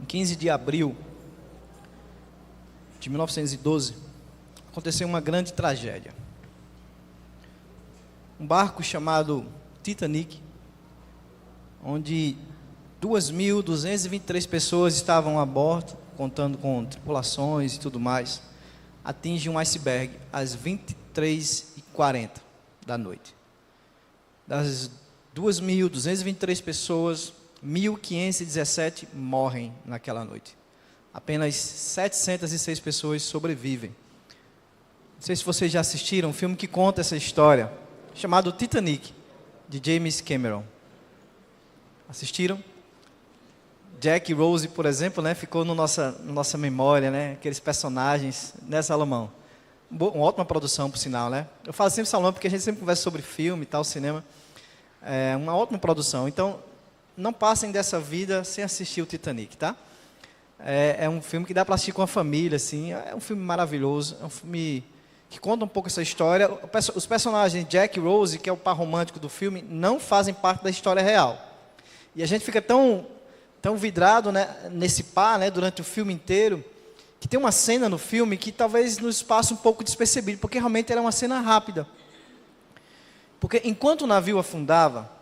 Em 15 de abril de 1912, aconteceu uma grande tragédia. Um barco chamado Titanic, onde 2.223 pessoas estavam a bordo, contando com tripulações e tudo mais, atinge um iceberg às 23h40 da noite. Das 2.223 pessoas, 1.517 morrem naquela noite. Apenas 706 pessoas sobrevivem. Não sei se vocês já assistiram um filme que conta essa história, chamado Titanic, de James Cameron. Assistiram? Jack e Rose, por exemplo, né, ficou na nossa memória, né, aqueles personagens, né, Salomão? Uma ótima produção, por sinal, né? Eu falo sempre Salomão porque a gente sempre conversa sobre filme e tal, cinema. É uma ótima produção. Então, não passem dessa vida sem assistir o Titanic, tá? É um filme que dá para assistir com a família, assim. É um filme maravilhoso. É um filme que conta um pouco essa história. Os personagens Jack e Rose, que é o par romântico do filme, não fazem parte da história real. E a gente fica tão vidrado, né, nesse par, né, durante o filme inteiro, que tem uma cena no filme que talvez nos passe um pouco despercebido, porque realmente era uma cena rápida. Porque enquanto o navio afundava,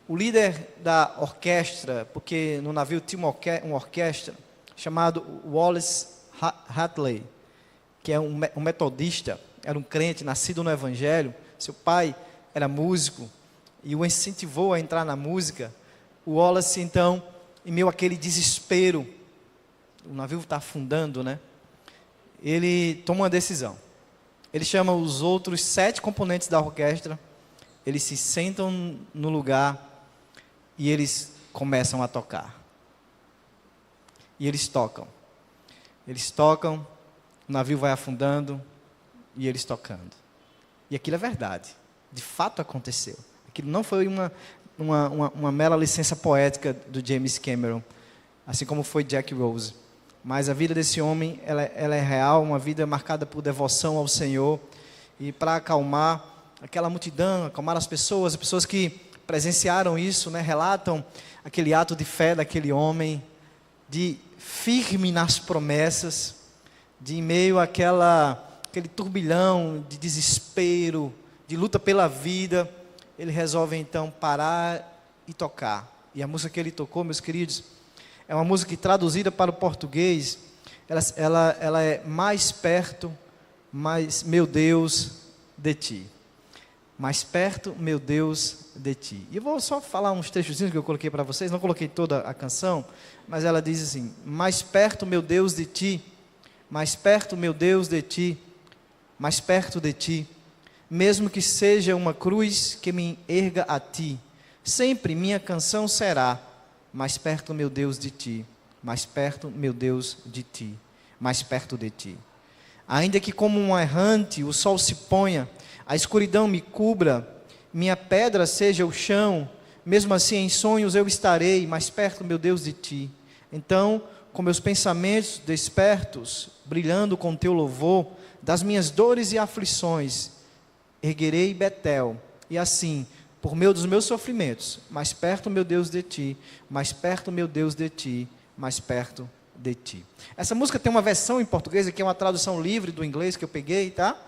o líder da orquestra, porque no navio tinha uma orquestra, chamado Wallace Hartley, que é um metodista, era um crente, nascido no Evangelho. Seu pai era músico e o incentivou a entrar na música. O Wallace, então, em meio àquele desespero, o navio está afundando, né? Ele toma uma decisão. Ele chama os outros 7 componentes da orquestra, eles se sentam no lugar e eles começam a tocar. E eles tocam. Eles tocam, o navio vai afundando e eles tocando. E aquilo é verdade. De fato aconteceu. Aquilo não foi uma mera licença poética do James Cameron, assim como foi Jack e Rose. Mas a vida desse homem, ela é real, uma vida marcada por devoção ao Senhor. E para acalmar aquela multidão, acalmar as pessoas que presenciaram isso, né, relatam aquele ato de fé daquele homem, de firme nas promessas, de em meio àquele turbilhão de desespero, de luta pela vida, ele resolve então parar e tocar. E a música que ele tocou, meus queridos, é uma música que traduzida para o português, ela é mais perto, meu Deus, de ti. Mais perto, meu Deus, de ti. E eu vou só falar uns trechozinhos que eu coloquei para vocês, não coloquei toda a canção, mas ela diz assim: mais perto, meu Deus, de ti, mais perto, meu Deus, de ti, mais perto de ti, mesmo que seja uma cruz que me erga a ti, sempre minha canção será: mais perto, meu Deus, de ti, mais perto, meu Deus, de ti, mais perto de ti. Ainda que como um errante o sol se ponha, a escuridão me cubra, minha pedra seja o chão, mesmo assim em sonhos eu estarei mais perto, meu Deus, de ti. Então, com meus pensamentos despertos, brilhando com teu louvor, das minhas dores e aflições, erguerei Betel, e assim, por meio dos meus sofrimentos, mais perto, meu Deus, de ti, mais perto, meu Deus, de ti, mais perto de ti. Essa música tem uma versão em português, que é uma tradução livre do inglês que eu peguei, tá?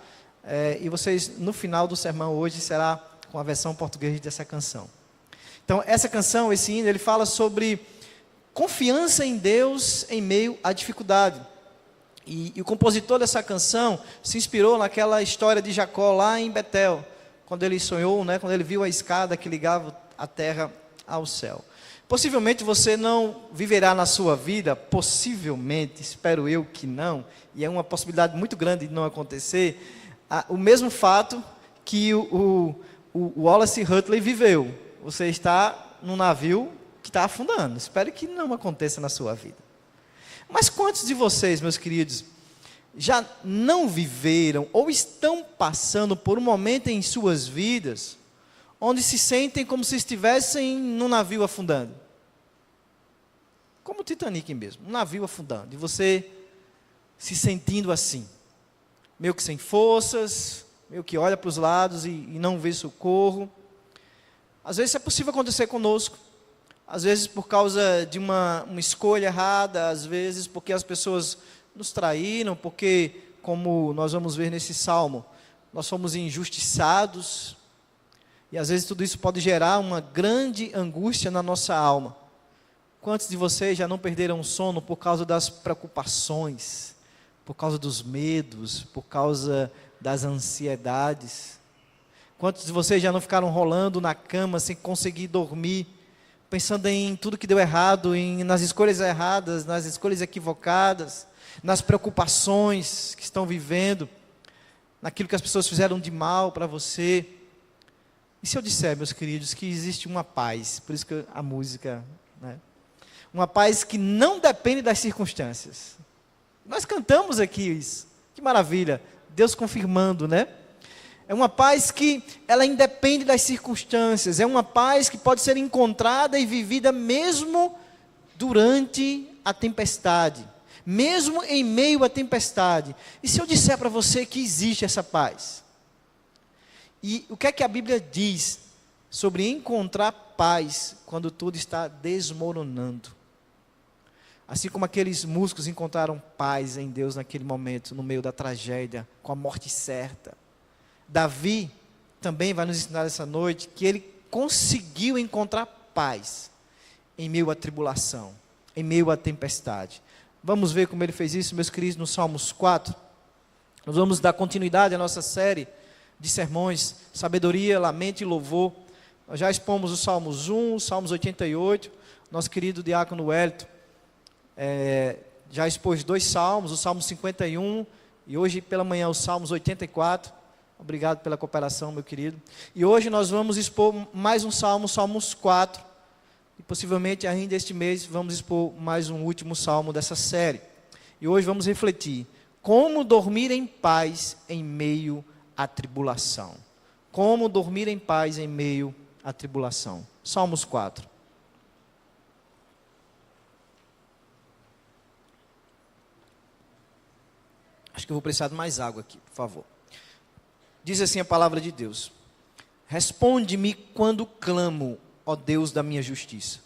E vocês, no final do sermão hoje, será com a versão portuguesa dessa canção. Então, essa canção, esse hino, ele fala sobre confiança em Deus em meio à dificuldade. E o compositor dessa canção se inspirou naquela história de Jacó lá em Betel, quando ele sonhou, né, quando ele viu a escada que ligava a terra ao céu. Possivelmente você não viverá na sua vida, possivelmente, espero eu que não, e é uma possibilidade muito grande de não acontecer, o mesmo fato que o Wallace Hartley viveu. Você está num navio que está afundando. Espero que não aconteça na sua vida. Mas quantos de vocês, meus queridos, já não viveram ou estão passando por um momento em suas vidas onde se sentem como se estivessem num navio afundando? Como o Titanic mesmo, um navio afundando, e você se sentindo assim, meio que sem forças, meio que olha para os lados e não vê socorro. Às vezes é possível acontecer conosco, às vezes por causa de uma escolha errada, às vezes porque as pessoas nos traíram, porque, como nós vamos ver nesse salmo, nós fomos injustiçados, e às vezes tudo isso pode gerar uma grande angústia na nossa alma. Quantos de vocês já não perderam o sono por causa das preocupações, por causa dos medos, por causa das ansiedades? Quantos de vocês já não ficaram rolando na cama sem conseguir dormir, pensando em tudo que deu errado, nas escolhas erradas, nas escolhas equivocadas, nas preocupações que estão vivendo, naquilo que as pessoas fizeram de mal para você? E se eu disser, meus queridos, que existe uma paz, por isso que a música, né? Uma paz que não depende das circunstâncias. Nós cantamos aqui isso, que maravilha, Deus confirmando, né? É uma paz que ela independe das circunstâncias, é uma paz que pode ser encontrada e vivida mesmo durante a tempestade, mesmo em meio à tempestade. E se eu disser para você que existe essa paz? E o que é que a Bíblia diz sobre encontrar paz quando tudo está desmoronando? Assim como aqueles músicos encontraram paz em Deus naquele momento, no meio da tragédia, com a morte certa. Davi também vai nos ensinar essa noite que ele conseguiu encontrar paz em meio à tribulação, em meio à tempestade. Vamos ver como ele fez isso, meus queridos, no Salmos 4. Nós vamos dar continuidade à nossa série de sermões, sabedoria, lamento e louvor. Nós já expomos os Salmos 1, os Salmos 88, nosso querido diácono Wellington já expôs 2 salmos, o Salmo 51, e hoje pela manhã os Salmos 84, obrigado pela cooperação, meu querido. E hoje nós vamos expor mais um salmo, Salmos 4, e possivelmente ainda este mês vamos expor mais um último salmo dessa série. E hoje vamos refletir, como dormir em paz em meio à tribulação. Como dormir em paz em meio à tribulação. Salmos 4. Acho que eu vou precisar de mais água aqui, por favor. Diz assim a palavra de Deus: responde-me quando clamo, ó Deus da minha justiça.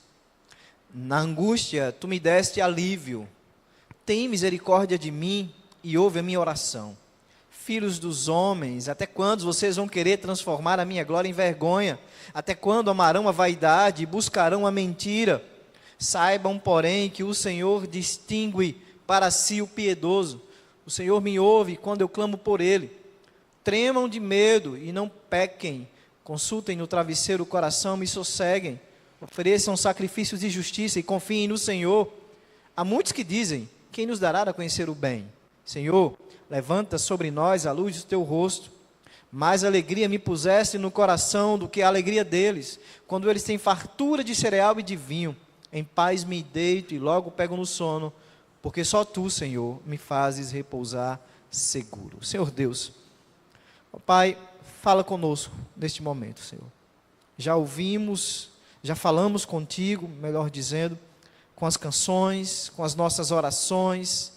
Na angústia, tu me deste alívio. Tem misericórdia de mim e ouve a minha oração. Filhos dos homens, até quando vocês vão querer transformar a minha glória em vergonha? Até quando amarão a vaidade e buscarão a mentira? Saibam, porém, que o Senhor distingue para si o piedoso. O Senhor me ouve quando eu clamo por Ele. Tremam de medo e não pequem. Consultem no travesseiro o coração e me sosseguem. Ofereçam sacrifícios de justiça e confiem no Senhor. Há muitos que dizem: quem nos dará a conhecer o bem? Senhor, levanta sobre nós a luz do teu rosto. Mais alegria me puseste no coração do que a alegria deles, quando eles têm fartura de cereal e de vinho. Em paz me deito e logo pego no sono, porque só tu, Senhor, me fazes repousar seguro. Senhor Deus, ó Pai, fala conosco neste momento, Senhor. Já ouvimos, já falamos contigo, melhor dizendo, com as canções, com as nossas orações,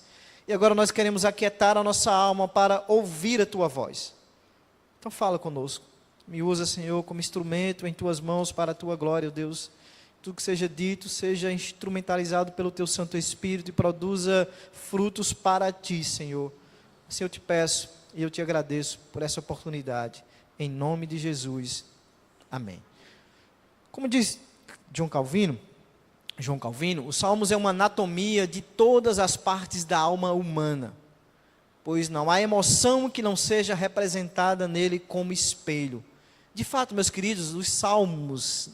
e agora nós queremos aquietar a nossa alma para ouvir a tua voz. Então fala conosco, me usa, Senhor, como instrumento em tuas mãos para a tua glória, ó Deus. Tudo que seja dito, seja instrumentalizado pelo teu Santo Espírito e produza frutos para ti, Senhor. Assim eu te peço e eu te agradeço por essa oportunidade. Em nome de Jesus. Amém. Como diz João Calvino, os Salmos é uma anatomia de todas as partes da alma humana, pois não há emoção que não seja representada nele como espelho. De fato, meus queridos, os Salmos,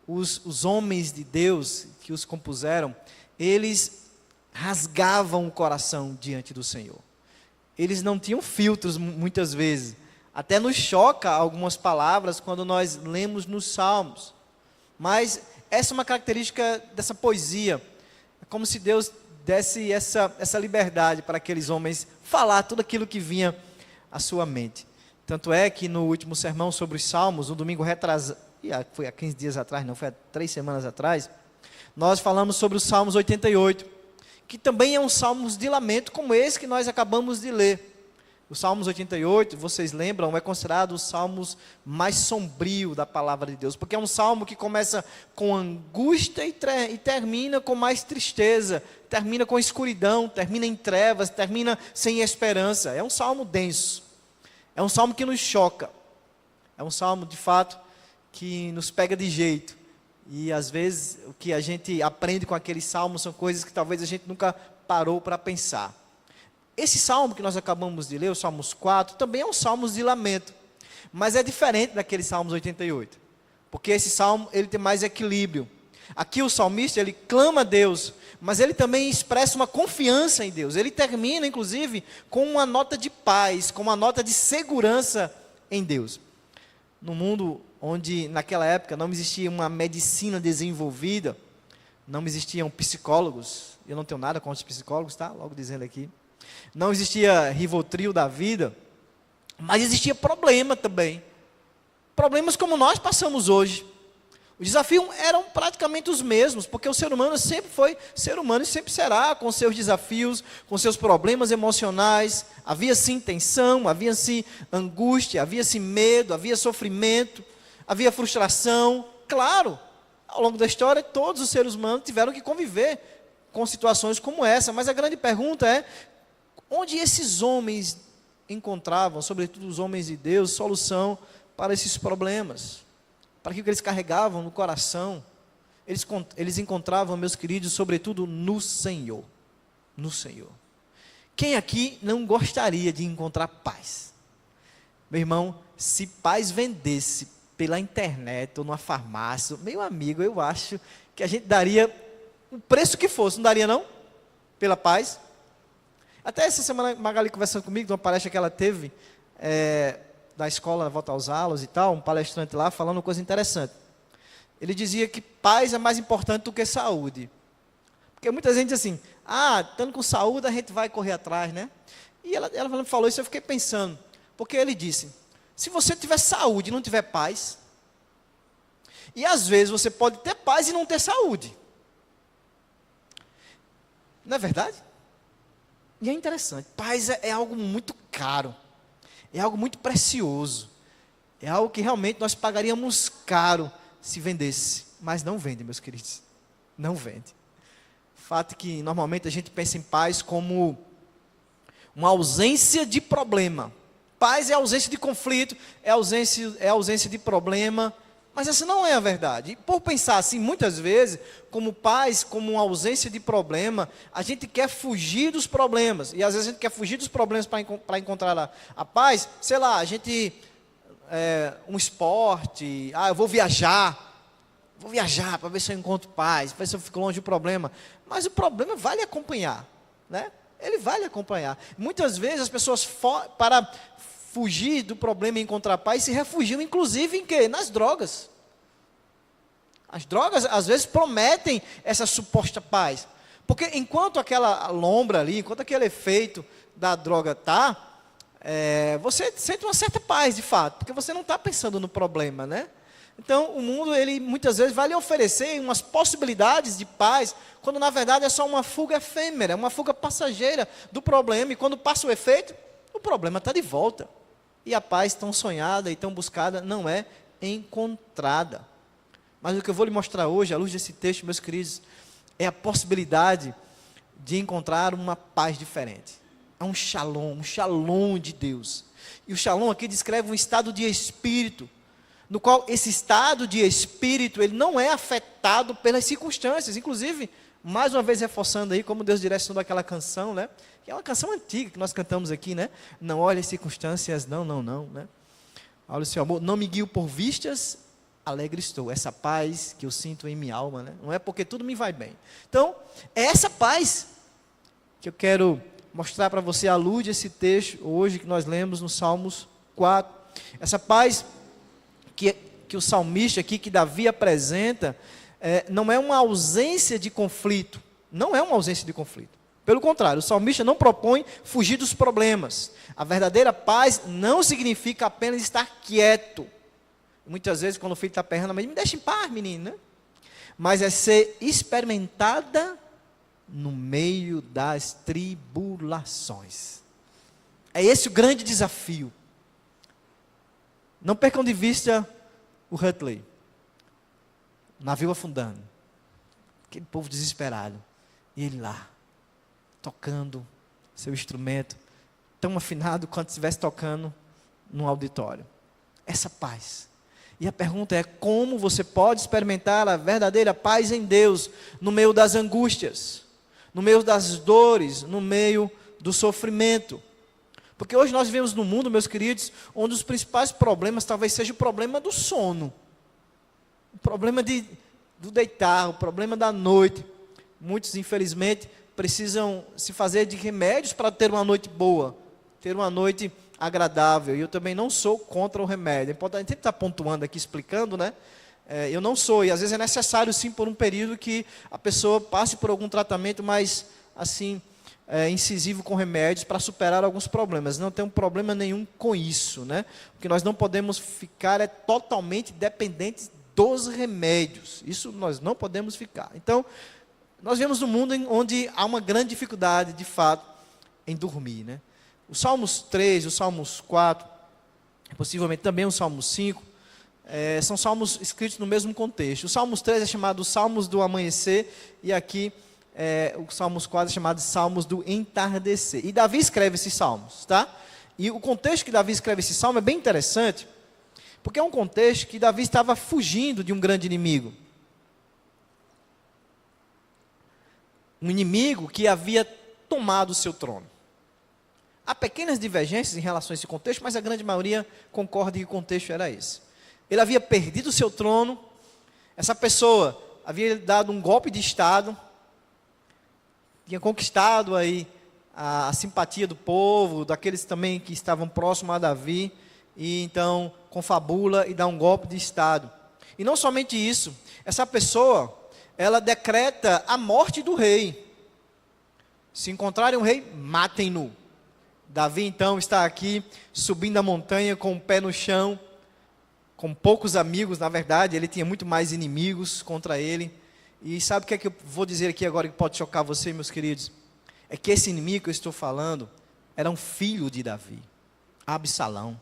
os homens de Deus que os compuseram, eles rasgavam o coração diante do Senhor. Eles não tinham filtros muitas vezes. Até nos choca algumas palavras quando nós lemos nos Salmos. Mas essa é uma característica dessa poesia. É como se Deus desse essa liberdade para aqueles homens falar tudo aquilo que vinha à sua mente. Tanto é que no último sermão sobre os Salmos, no domingo retrasado, foi há 15 dias atrás, não, foi há 3 semanas atrás, nós falamos sobre os Salmos 88, que também é um salmos de lamento, como esse que nós acabamos de ler. O Salmos 88, vocês lembram, é considerado o salmos mais sombrio da palavra de Deus, porque é um salmo que começa com angústia e termina com mais tristeza, termina com escuridão, termina em trevas, termina sem esperança. É um salmo denso, é um salmo que nos choca, é um salmo de fato que nos pega de jeito. E às vezes o que a gente aprende com aquele salmo são coisas que talvez a gente nunca parou para pensar. Esse salmo que nós acabamos de ler, o Salmos 4, também é um salmo de lamento, mas é diferente daquele Salmos 88, porque esse salmo ele tem mais equilíbrio. Aqui o salmista ele clama a Deus, mas ele também expressa uma confiança em Deus. Ele termina inclusive com uma nota de paz, com uma nota de segurança em Deus. No mundo onde naquela época não existia uma medicina desenvolvida, não existiam psicólogos, eu não tenho nada contra os psicólogos, tá? Logo dizendo aqui. Não existia Rivotril da vida, mas existia problema também. Problemas como nós passamos hoje. Os desafios eram praticamente os mesmos, porque o ser humano sempre foi ser humano e sempre será, com seus desafios, com seus problemas emocionais. Havia sim tensão, havia sim angústia, havia sim medo, havia sofrimento, havia frustração. Claro, ao longo da história, todos os seres humanos tiveram que conviver com situações como essa, mas a grande pergunta é: onde esses homens encontravam, sobretudo os homens de Deus, solução para esses problemas? Para aquilo que eles carregavam no coração, eles encontravam, meus queridos, sobretudo no Senhor. No Senhor. Quem aqui não gostaria de encontrar paz? Meu irmão, se paz vendesse pela internet ou numa farmácia, meu amigo, eu acho que a gente daria o preço que fosse, não daria não? Pela paz. Até essa semana, Magali conversando comigo, de uma palestra que ela teve, da escola, volta aos aulas e tal, um palestrante lá, falando uma coisa interessante. Ele dizia que paz é mais importante do que saúde. Porque muita gente diz assim, estando com saúde, a gente vai correr atrás, né? E ela falou isso, eu fiquei pensando, porque ele disse, se você tiver saúde e não tiver paz, e às vezes você pode ter paz e não ter saúde. Não é verdade? E é interessante, paz é algo muito caro, é algo muito precioso, é algo que realmente nós pagaríamos caro se vendesse, mas não vende, meus queridos, não vende. O fato é que normalmente a gente pensa em paz como uma ausência de problema. Paz é ausência de conflito, é ausência de problema, mas essa não é a verdade. E por pensar assim, muitas vezes, como paz, como uma ausência de problema, a gente quer fugir dos problemas. E às vezes a gente quer fugir dos problemas para encontrar a paz. Sei lá, a gente, um esporte, eu vou viajar para ver se eu encontro paz, para ver se eu fico longe do problema. Mas o problema vai lhe acompanhar, né? Ele vai lhe acompanhar. Muitas vezes as pessoas, para fugir do problema e encontrar paz, se refugiam inclusive em quê? Nas drogas. As drogas às vezes prometem essa suposta paz, porque enquanto aquela lombra ali, enquanto aquele efeito da droga você sente uma certa paz de fato, porque você não está pensando no problema, né? Então o mundo, ele muitas vezes vai lhe oferecer umas possibilidades de paz, quando na verdade é só uma fuga efêmera, uma fuga passageira do problema, e quando passa o efeito, o problema está de volta. E a paz tão sonhada e tão buscada não é encontrada. Mas o que eu vou lhe mostrar hoje, à luz desse texto, meus queridos, é a possibilidade de encontrar uma paz diferente. É um shalom de Deus. E o shalom aqui descreve um estado de espírito, no qual esse estado de espírito, ele não é afetado pelas circunstâncias. Inclusive, mais uma vez reforçando aí, como Deus direcionou aquela canção, né? Que é uma canção antiga que nós cantamos aqui, né? Não olhe as circunstâncias, não, né? Olha o seu amor, não me guio por vistas, alegre estou. Essa paz que eu sinto em minha alma, né? Não é porque tudo me vai bem. Então, é essa paz que eu quero mostrar para você à luz desse texto, hoje, que nós lemos no Salmos 4. Essa paz que o salmista aqui, que Davi apresenta, não é uma ausência de conflito. Não é uma ausência de conflito. Pelo contrário, o salmista não propõe fugir dos problemas. A verdadeira paz não significa apenas estar quieto. Muitas vezes, quando o filho está perrando, me deixa em paz, menino, né? Mas é ser experimentada no meio das tribulações. É esse o grande desafio. Não percam de vista o Hutley, o navio afundando, aquele povo desesperado, e ele lá, tocando seu instrumento, tão afinado quanto se estivesse tocando num auditório. Essa paz. E a pergunta é: como você pode experimentar a verdadeira paz em Deus, no meio das angústias, no meio das dores, no meio do sofrimento? Porque hoje nós vivemos num mundo, meus queridos, onde os principais problemas talvez seja o problema do sono, o problema do deitar, o problema da noite. Muitos, infelizmente, precisam se fazer de remédios para ter uma noite boa, ter uma noite agradável. E eu também não sou contra o remédio. É importante sempre estar pontuando aqui, explicando, né? Eu não sou, e às vezes é necessário sim por um período que a pessoa passe por algum tratamento mais assim, incisivo com remédios para superar alguns problemas. Não tem problema nenhum com isso, né? O que nós não podemos ficar é totalmente dependentes dos remédios. Isso nós não podemos ficar. Então, nós vivemos num mundo onde há uma grande dificuldade, de fato, em dormir, né? Os Salmos 3, os Salmos 4, possivelmente também o Salmo 5, são salmos escritos no mesmo contexto. O Salmos 3 é chamado Salmos do Amanhecer, e aqui o Salmos 4 é chamado Salmos do Entardecer. E Davi escreve esses salmos, tá? E o contexto que Davi escreve esse salmo é bem interessante, porque é um contexto que Davi estava fugindo de um grande inimigo. Um inimigo que havia tomado o seu trono. Há pequenas divergências em relação a esse contexto, mas a grande maioria concorda que o contexto era esse. Ele havia perdido o seu trono, essa pessoa havia dado um golpe de Estado, tinha conquistado aí a simpatia do povo, daqueles também que estavam próximos a Davi, e então confabula e dá um golpe de Estado. E não somente isso, essa pessoa, ela decreta a morte do rei. Se encontrarem um rei, matem-no. Davi então está aqui, subindo a montanha com o pé no chão, com poucos amigos, na verdade, ele tinha muito mais inimigos contra ele. E sabe o que é que eu vou dizer aqui agora que pode chocar você, meus queridos? É que esse inimigo que eu estou falando, era um filho de Davi, Absalão.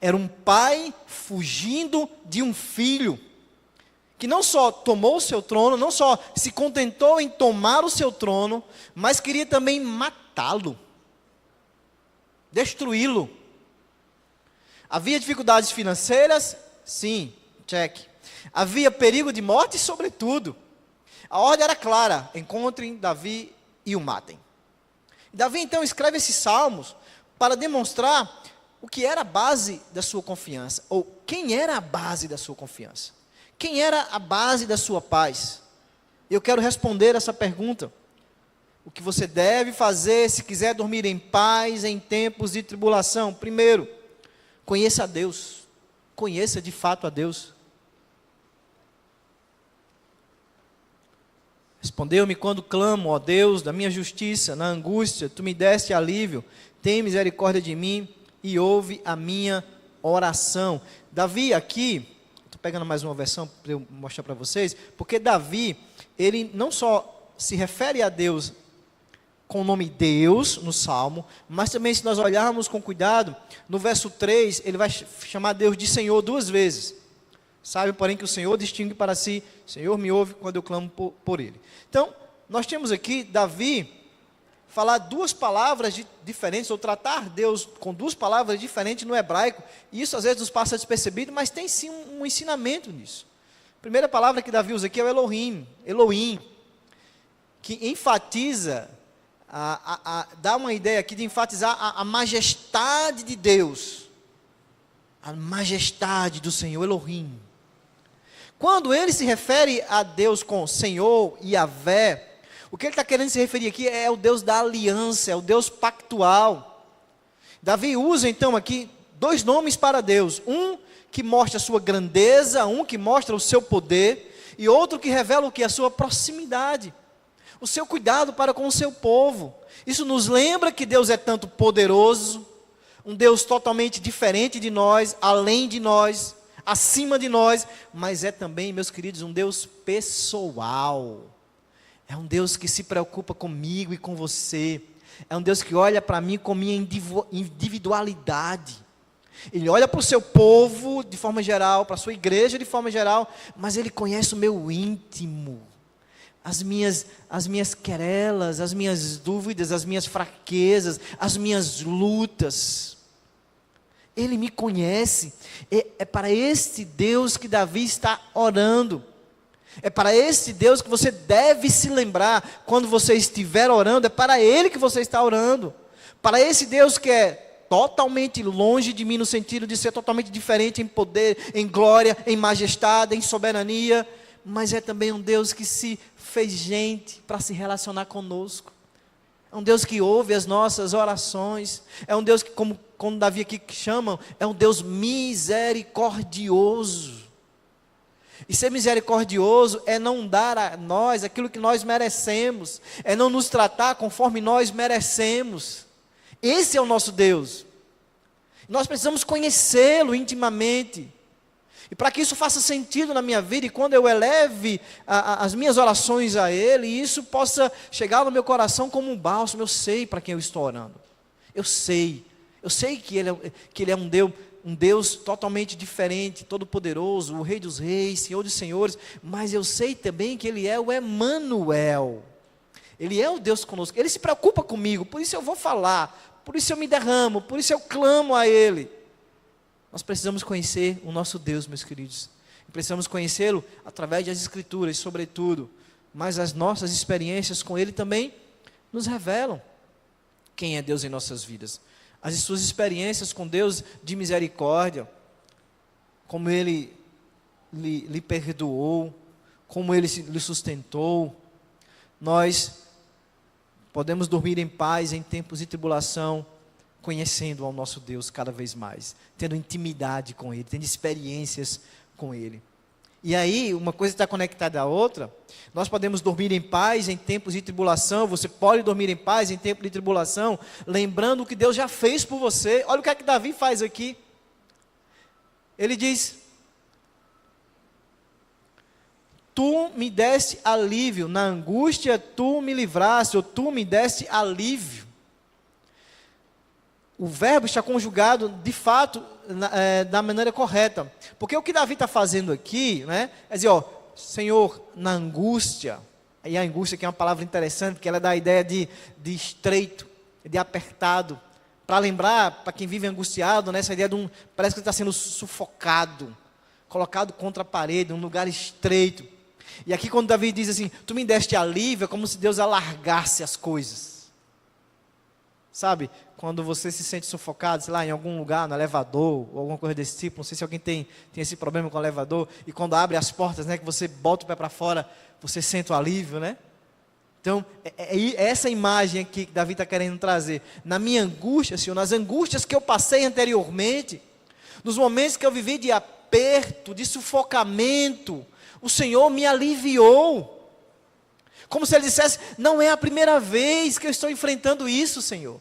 Era um pai fugindo de um filho, que não só tomou o seu trono, não só se contentou em tomar o seu trono, mas queria também matá-lo, destruí-lo. Havia dificuldades financeiras? Sim, check. Havia perigo de morte? Sobretudo. A ordem era clara: encontrem Davi e o matem. Davi então escreve esses salmos para demonstrar o que era a base da sua confiança, ou quem era a base da sua confiança. Quem era a base da sua paz? Eu quero responder essa pergunta. O que você deve fazer se quiser dormir em paz em tempos de tribulação? Primeiro, conheça a Deus. Conheça de fato a Deus. Respondeu-me quando clamo, ó Deus, da minha justiça, na angústia, tu me deste alívio, tem misericórdia de mim e ouve a minha oração. Davi aqui, estou pegando mais uma versão para eu mostrar para vocês, porque Davi, ele não só se refere a Deus com o nome Deus no Salmo, mas também, se nós olharmos com cuidado, no verso 3, ele vai chamar Deus de Senhor 2 vezes. Sabe, porém, que o Senhor distingue para si: Senhor, me ouve quando eu clamo por Ele. Então, nós temos aqui Davi falar 2 palavras diferentes, ou tratar Deus com 2 palavras diferentes no hebraico, e isso às vezes nos passa despercebido, mas tem sim um ensinamento nisso. A primeira palavra que Davi usa aqui é o Elohim, que enfatiza, dá uma ideia aqui de enfatizar a majestade de Deus, a majestade do Senhor, Elohim. Quando ele se refere a Deus com Senhor e Yahvé, o que ele está querendo se referir aqui é o Deus da aliança, é o Deus pactual. Davi usa então aqui 2 nomes para Deus, um que mostra a sua grandeza, um que mostra o seu poder, e outro que revela o que? A sua proximidade, o seu cuidado para com o seu povo. Isso nos lembra que Deus é tanto poderoso, um Deus totalmente diferente de nós, além de nós, acima de nós, mas é também, meus queridos, um Deus pessoal. É um Deus que se preocupa comigo e com você. É um Deus que olha para mim com minha individualidade. Ele olha para o seu povo de forma geral, para a sua igreja de forma geral, mas Ele conhece o meu íntimo, as minhas querelas, as minhas dúvidas, as minhas fraquezas, as minhas lutas. Ele me conhece. É para este Deus que Davi está orando. É para esse Deus que você deve se lembrar quando você estiver orando. É para Ele que você está orando. Para esse Deus que é totalmente longe de mim, no sentido de ser totalmente diferente em poder, em glória, em majestade, em soberania, mas é também um Deus que se fez gente para se relacionar conosco. É um Deus que ouve as nossas orações. É um Deus que, como Davi aqui chamam, é um Deus misericordioso. E ser misericordioso é não dar a nós aquilo que nós merecemos, é não nos tratar conforme nós merecemos. Esse é o nosso Deus. Nós precisamos conhecê-lo intimamente. E para que isso faça sentido na minha vida, e quando eu eleve as minhas orações a Ele, isso possa chegar no meu coração como um bálsamo. Eu sei para quem eu estou orando. Eu sei que Ele é um Deus totalmente diferente, todo-poderoso, o Rei dos Reis, Senhor dos Senhores, mas eu sei também que Ele é o Emanuel. Ele é o Deus conosco. Ele se preocupa comigo, por isso eu vou falar, por isso eu me derramo, por isso eu clamo a Ele. Nós precisamos conhecer o nosso Deus, meus queridos. Precisamos conhecê-lo através das Escrituras, sobretudo. Mas as nossas experiências com Ele também nos revelam quem é Deus em nossas vidas. As suas experiências com Deus de misericórdia, como Ele lhe perdoou, como Ele lhe sustentou. Nós podemos dormir em paz em tempos de tribulação, conhecendo ao nosso Deus cada vez mais, tendo intimidade com Ele, tendo experiências com Ele. E aí, uma coisa está conectada à outra. Nós podemos dormir em paz em tempos de tribulação. Você pode dormir em paz em tempo de tribulação, lembrando o que Deus já fez por você. Olha o que é que Davi faz aqui. Ele diz: tu me deste alívio, na angústia tu me livraste, ou tu me deste alívio. O verbo está conjugado, de fato, da maneira correta. Porque o que Davi está fazendo aqui, né, é dizer, Senhor, na angústia, e a angústia que é uma palavra interessante, porque ela dá a ideia de estreito, de apertado. Para lembrar, para quem vive angustiado, né, essa ideia de parece que está sendo sufocado, colocado contra a parede, num lugar estreito. E aqui quando Davi diz assim, tu me deste alívio, é como se Deus alargasse as coisas. Sabe, quando você se sente sufocado, sei lá, em algum lugar, no elevador, ou alguma coisa desse tipo, não sei se alguém tem esse problema com o elevador, e quando abre as portas, né, que você bota o pé para fora, você sente o alívio, né? Então, é essa imagem aqui que Davi está querendo trazer. Na minha angústia, Senhor, nas angústias que eu passei anteriormente, nos momentos que eu vivi de aperto, de sufocamento, o Senhor me aliviou. Como se Ele dissesse, não é a primeira vez que eu estou enfrentando isso, Senhor.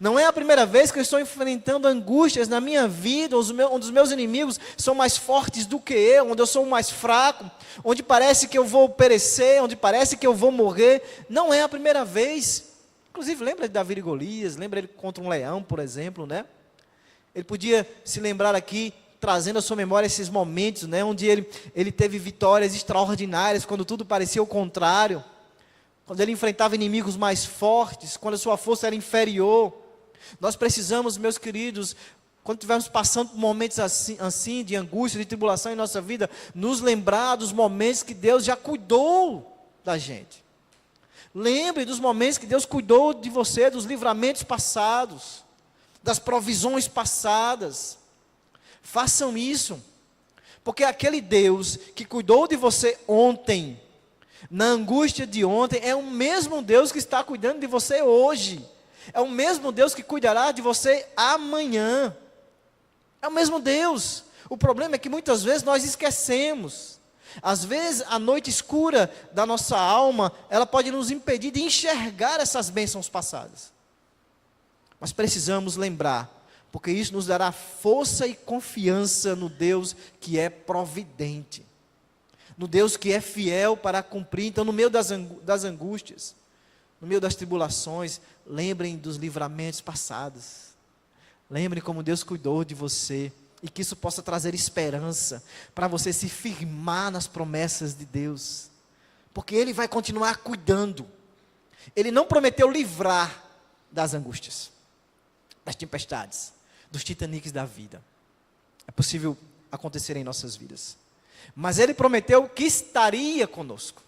Não é a primeira vez que eu estou enfrentando angústias na minha vida, onde os meus inimigos são mais fortes do que eu, onde eu sou o mais fraco, onde parece que eu vou perecer, onde parece que eu vou morrer. Não é a primeira vez. Inclusive, lembra de Davi e Golias, lembra ele contra um leão, por exemplo, né? Ele podia se lembrar aqui, trazendo à sua memória esses momentos, né, onde ele teve vitórias extraordinárias, quando tudo parecia o contrário, quando ele enfrentava inimigos mais fortes, quando a sua força era inferior. Nós precisamos, meus queridos, quando estivermos passando por momentos assim, de angústia, de tribulação em nossa vida, nos lembrar dos momentos que Deus já cuidou da gente. Lembre dos momentos que Deus cuidou de você, dos livramentos passados, das provisões passadas. Façam isso, porque aquele Deus que cuidou de você ontem, na angústia de ontem, é o mesmo Deus que está cuidando de você hoje, é o mesmo Deus que cuidará de você amanhã, é o mesmo Deus. O problema é que muitas vezes nós esquecemos. Às vezes a noite escura da nossa alma, ela pode nos impedir de enxergar essas bênçãos passadas, mas precisamos lembrar, porque isso nos dará força e confiança no Deus que é providente, no Deus que é fiel para cumprir. Então, no meio das angústias, no meio das tribulações, lembrem dos livramentos passados. Lembrem como Deus cuidou de você. E que isso possa trazer esperança para você se firmar nas promessas de Deus. Porque Ele vai continuar cuidando. Ele não prometeu livrar das angústias, das tempestades, dos titanics da vida. É possível acontecer em nossas vidas. Mas Ele prometeu que estaria conosco.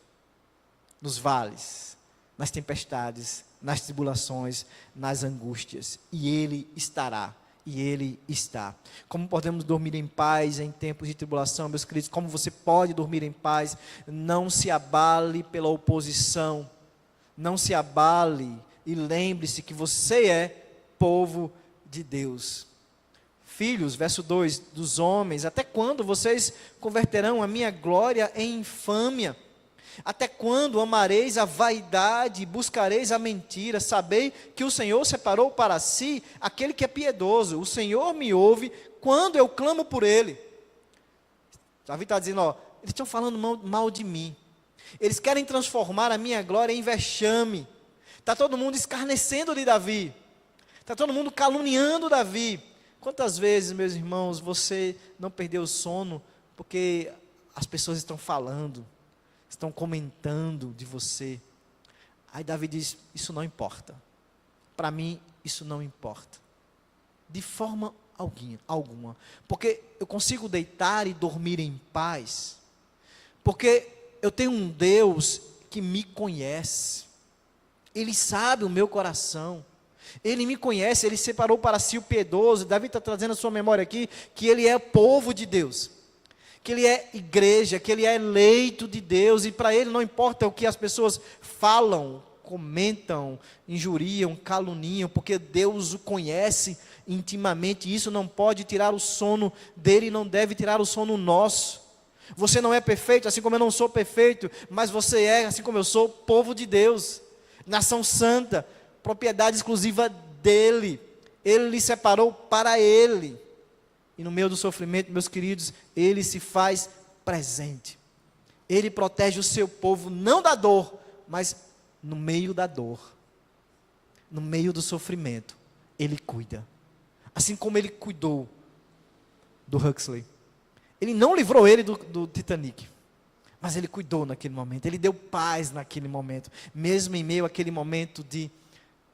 Nos vales, nas tempestades, nas tribulações, nas angústias. E Ele estará. E Ele está. Como podemos dormir em paz em tempos de tribulação, meus queridos? Como você pode dormir em paz? Não se abale pela oposição. Não se abale. E lembre-se que você é povo de Deus. Filhos, verso 2, dos homens, até quando vocês converterão a minha glória em infâmia? Até quando amareis a vaidade e buscareis a mentira? Sabei que o Senhor separou para si aquele que é piedoso. O Senhor me ouve quando eu clamo por Ele. Davi está dizendo, eles estão falando mal de mim. Eles querem transformar a minha glória em vexame. Está todo mundo escarnecendo de Davi. Está todo mundo caluniando Davi. Quantas vezes, meus irmãos, você não perdeu o sono porque as pessoas estão falando, estão comentando de você? Aí Davi diz, isso não importa. Para mim, isso não importa. De forma alguma. Porque eu consigo deitar e dormir em paz. Porque eu tenho um Deus que me conhece. Ele sabe o meu coração. Ele me conhece, Ele separou para si o piedoso. Davi está trazendo a sua memória aqui, que ele é povo de Deus, que ele é igreja, que ele é eleito de Deus, e para ele não importa o que as pessoas falam, comentam, injuriam, caluniam, porque Deus o conhece intimamente, e isso não pode tirar o sono dele, não deve tirar o sono nosso. Você não é perfeito, assim como eu não sou perfeito, mas você é, assim como eu sou, povo de Deus, nação santa, propriedade exclusiva dele. Ele lhe separou para ele. E no meio do sofrimento, meus queridos, Ele se faz presente. Ele protege o seu povo, não da dor, mas no meio da dor. No meio do sofrimento, Ele cuida. Assim como Ele cuidou do Huxley. Ele não livrou ele do Titanic, mas Ele cuidou naquele momento. Ele deu paz naquele momento, mesmo em meio àquele momento de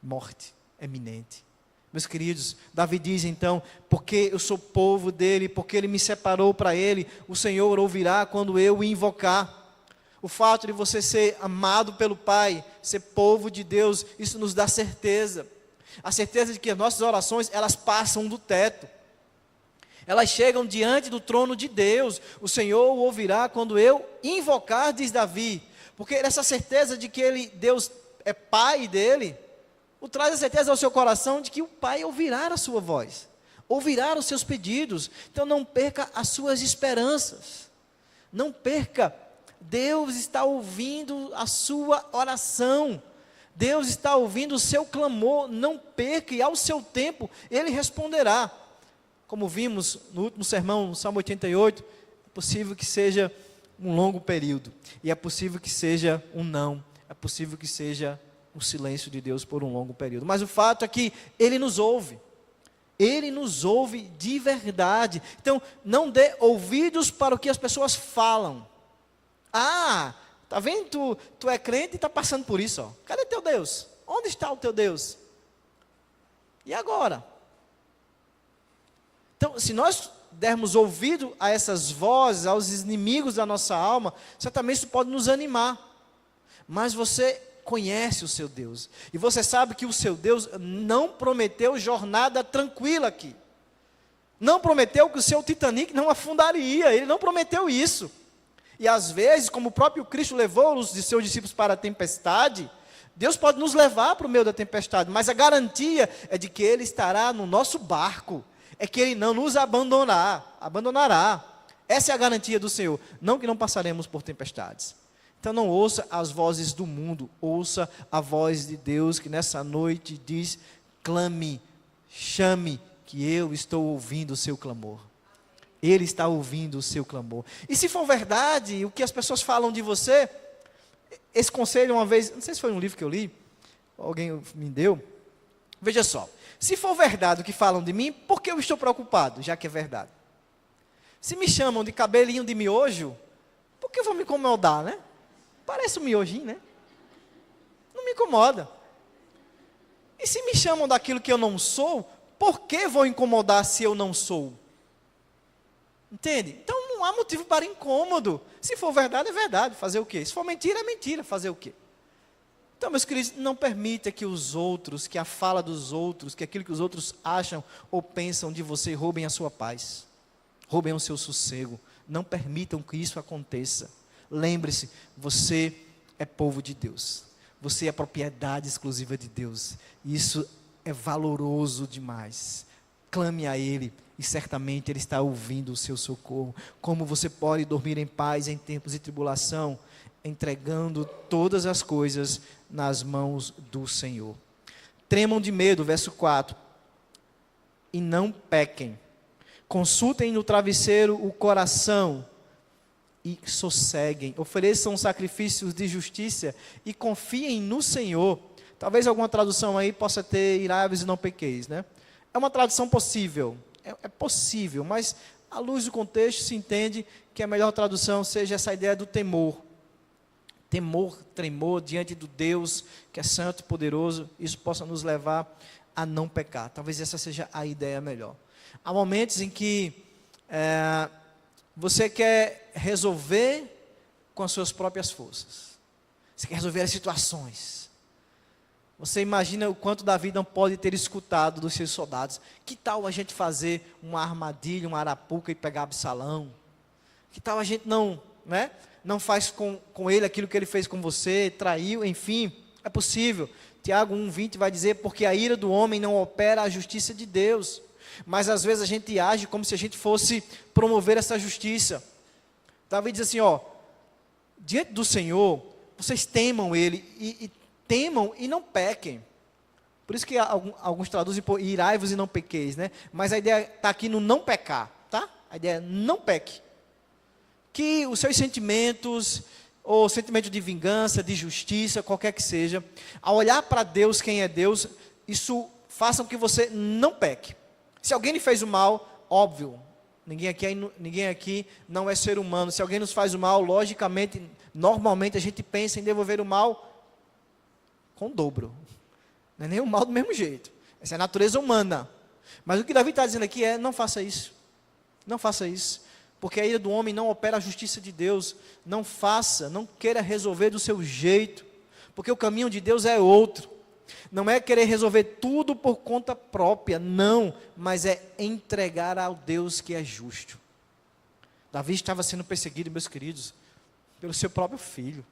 morte eminente. Meus queridos, Davi diz então, porque eu sou povo dele, porque ele me separou para ele, o Senhor ouvirá quando eu o invocar. O fato de você ser amado pelo Pai, ser povo de Deus, isso nos dá certeza. A certeza de que as nossas orações, elas passam do teto. Elas chegam diante do trono de Deus. O Senhor o ouvirá quando eu invocar, diz Davi. Porque essa certeza de que Deus é Pai dele, o traz a certeza ao seu coração de que o Pai ouvirá a sua voz, ouvirá os seus pedidos. Então não perca as suas esperanças, não perca. Deus está ouvindo a sua oração, Deus está ouvindo o seu clamor. Não perca, e ao seu tempo Ele responderá. Como vimos no último sermão, no Salmo 88, é possível que seja um longo período, e é possível que seja um não, é possível que seja o silêncio de Deus por um longo período, mas o fato é que Ele nos ouve de verdade. Então não dê ouvidos para o que as pessoas falam. Tá vendo, tu é crente e está passando por isso, cadê teu Deus? Onde está o teu Deus? E agora? Então, se nós dermos ouvido a essas vozes, aos inimigos da nossa alma, certamente isso pode nos animar, mas você conhece o seu Deus, e você sabe que o seu Deus não prometeu jornada tranquila aqui, não prometeu que o seu Titanic não afundaria, Ele não prometeu isso. E às vezes, como o próprio Cristo levou os de seus discípulos para a tempestade, Deus pode nos levar para o meio da tempestade, mas a garantia é de que Ele estará no nosso barco, é que Ele não nos abandonará. Essa é a garantia do Senhor, não que não passaremos por tempestades. Então não ouça as vozes do mundo, ouça a voz de Deus, que nessa noite diz, clame, chame, que eu estou ouvindo o seu clamor. Ele está ouvindo o seu clamor. E se for verdade, o que as pessoas falam de você, esse conselho uma vez, não sei se foi um livro que eu li, alguém me deu. Veja só, se for verdade o que falam de mim, por que eu estou preocupado, já que é verdade? Se me chamam de cabelinho de miojo, por que eu vou me incomodar, né? Parece um miojinho, né? Não me incomoda. E se me chamam daquilo que eu não sou, por que vou incomodar se eu não sou? Entende? Então não há motivo para incômodo. Se for verdade, é verdade. Fazer o quê? Se for mentira, é mentira. Fazer o quê? Então, meus queridos, não permita que os outros, que a fala dos outros, que aquilo que os outros acham ou pensam de você roubem a sua paz, roubem o seu sossego. Não permitam que isso aconteça. Lembre-se, você é povo de Deus. Você é propriedade exclusiva de Deus. Isso é valoroso demais. Clame a Ele e certamente Ele está ouvindo o seu socorro. Como você pode dormir em paz em tempos de tribulação? Entregando todas as coisas nas mãos do Senhor. Tremam de medo, verso 4. E não pequem. Consultem no travesseiro o coração e sosseguem. Ofereçam sacrifícios de justiça e confiem no Senhor. Talvez alguma tradução aí possa ter irai-vos e não pequeis, né? É uma tradução possível. É possível, mas à luz do contexto se entende que a melhor tradução seja essa ideia do temor. Temor, tremor diante do Deus que é santo e poderoso. Isso possa nos levar a não pecar. Talvez essa seja a ideia melhor. Há momentos em que você quer resolver com as suas próprias forças. Você quer resolver as situações. Você imagina o quanto Davi não pode ter escutado dos seus soldados. Que tal a gente fazer uma armadilha, uma arapuca e pegar Absalão? Que tal a gente não faz com ele aquilo que ele fez com você, traiu, enfim, é possível. Tiago 1,20 vai dizer, porque a ira do homem não opera a justiça de Deus. Mas às vezes a gente age como se a gente fosse promover essa justiça. Davi diz assim, diante do Senhor, vocês temam Ele, e temam e não pequem. Por isso que alguns traduzem por irai-vos e não pequeis, né? Mas a ideia está aqui no não pecar, tá? A ideia é não peque. Que os seus sentimentos, ou sentimento de vingança, de justiça, qualquer que seja, ao olhar para Deus, quem é Deus, isso faça com que você não peque. Se alguém lhe fez o mal, óbvio, ninguém aqui não é ser humano. Se alguém nos faz o mal, logicamente, normalmente a gente pensa em devolver o mal com dobro. Não é nem o mal do mesmo jeito. Essa é a natureza humana. Mas o que Davi está dizendo aqui é, não faça isso. Não faça isso. Porque a ira do homem não opera a justiça de Deus. Não faça, não queira resolver do seu jeito. Porque o caminho de Deus é outro. Não é querer resolver tudo por conta própria, não. Mas é entregar ao Deus que é justo. Davi estava sendo perseguido, meus queridos, pelo seu próprio filho.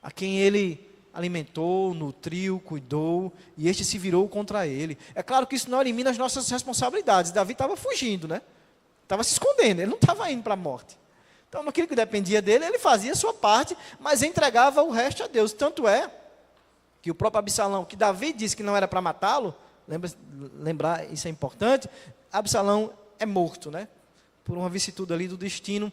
A quem ele alimentou, nutriu, cuidou, e este se virou contra ele. É claro que isso não elimina as nossas responsabilidades. Davi estava fugindo, né? Estava se escondendo, ele não estava indo para a morte. Então, naquilo que dependia dele, ele fazia a sua parte, mas entregava o resto a Deus. Tanto é que o próprio Absalão, que Davi disse que não era para matá-lo, lembrar, isso é importante, Absalão é morto, né? Por uma vicissitude ali do destino,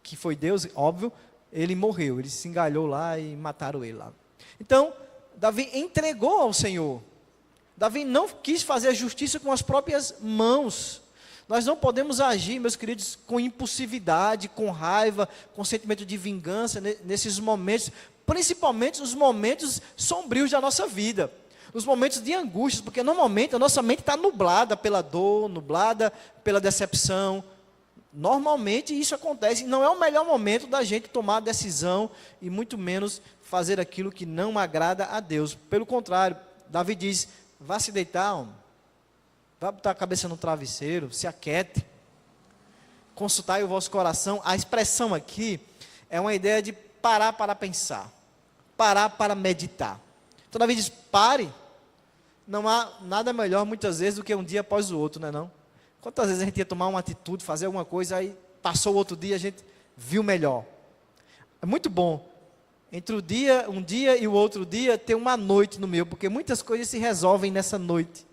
que foi Deus, óbvio, ele morreu, ele se engalhou lá e mataram ele lá. Então, Davi entregou ao Senhor. Davi não quis fazer a justiça com as próprias mãos. Nós não podemos agir, meus queridos, com impulsividade, com raiva, com sentimento de vingança, nesses momentos, principalmente os momentos sombrios da nossa vida, os momentos de angústia, porque normalmente a nossa mente está nublada pela dor, nublada pela decepção. Normalmente isso acontece, não é o melhor momento da gente tomar a decisão, e muito menos fazer aquilo que não agrada a Deus. Pelo contrário, Davi diz, vá se deitar, homem. Vá botar a cabeça no travesseiro, se aquiete, consultai o vosso coração. A expressão aqui é uma ideia de parar para pensar, parar para meditar. Então Davi diz, pare. Não há nada melhor muitas vezes do que um dia após o outro, não é não? Quantas vezes a gente ia tomar uma atitude, fazer alguma coisa, aí passou o outro dia, a gente viu melhor. É muito bom, entre um dia e o outro dia, ter uma noite no meio, porque muitas coisas se resolvem nessa noite.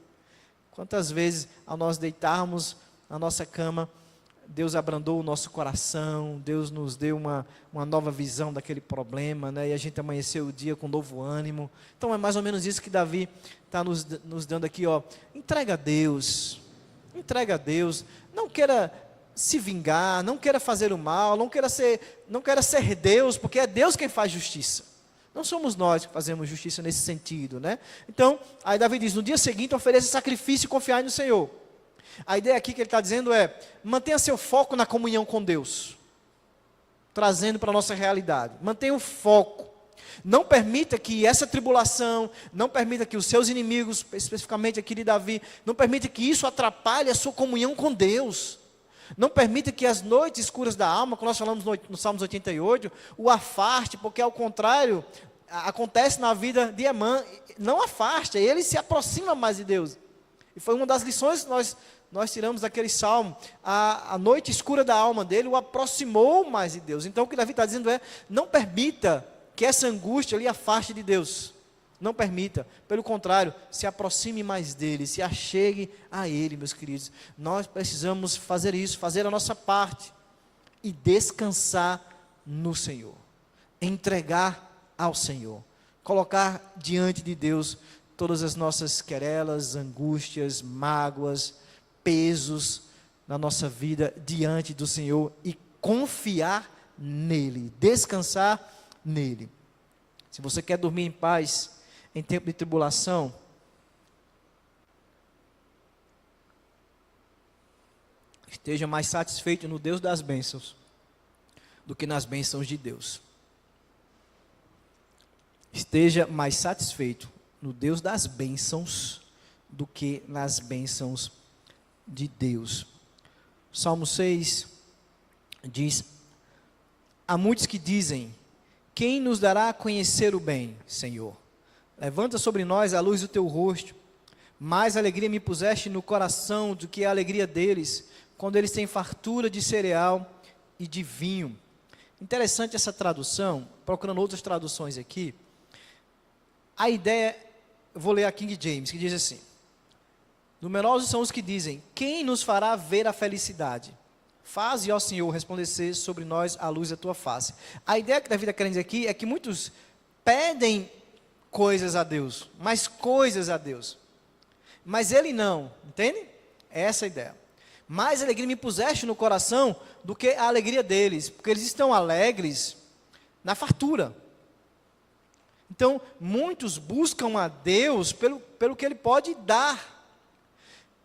Quantas vezes, ao nós deitarmos na nossa cama, Deus abrandou o nosso coração, Deus nos deu uma nova visão daquele problema, né? E a gente amanheceu o dia com novo ânimo. Então é mais ou menos isso que Davi está nos dando aqui, ó. Entrega a Deus, não queira se vingar, não queira fazer o mal, não queira ser Deus, porque é Deus quem faz justiça. Não somos nós que fazemos justiça nesse sentido, né? Então, aí Davi diz, no dia seguinte ofereça sacrifício e confiai no Senhor. A ideia aqui que ele está dizendo é, mantenha seu foco na comunhão com Deus, trazendo para a nossa realidade, mantenha o foco, não permita que essa tribulação, não permita que os seus inimigos, especificamente aqui de Davi, não permita que isso atrapalhe a sua comunhão com Deus, não permita que as noites escuras da alma, como nós falamos no Salmos 88, o afaste, porque ao contrário, acontece na vida de Emã, não afasta, ele se aproxima mais de Deus, e foi uma das lições que nós tiramos daquele salmo, a noite escura da alma dele o aproximou mais de Deus. Então o que Davi está dizendo é, não permita que essa angústia lhe afaste de Deus, não permita, pelo contrário, se aproxime mais dele, se achegue a ele, meus queridos. Nós precisamos fazer isso, fazer a nossa parte, e descansar no Senhor, entregar ao Senhor, colocar diante de Deus todas as nossas querelas, angústias, mágoas, pesos na nossa vida diante do Senhor e confiar nele, descansar nele. Se você quer dormir em paz em tempo de tribulação, esteja mais satisfeito no Deus das bênçãos do que nas bênçãos de Deus. Esteja mais satisfeito no Deus das bênçãos do que nas bênçãos de Deus. Salmo 6 diz, há muitos que dizem, quem nos dará a conhecer o bem, Senhor? Levanta sobre nós a luz do teu rosto, mais alegria me puseste no coração do que a alegria deles, quando eles têm fartura de cereal e de vinho. Interessante essa tradução, procurando outras traduções aqui, a ideia, eu vou ler a King James, que diz assim, numerosos são os que dizem, quem nos fará ver a felicidade? Faze, ó Senhor, resplandecer sobre nós a luz da tua face. A ideia que Davi está querendo dizer aqui é que muitos pedem coisas a Deus, mais coisas a Deus, mas ele não, entende? É essa a ideia. Mais alegria me puseste no coração do que a alegria deles, porque eles estão alegres na fartura. Então, muitos buscam a Deus pelo que ele pode dar,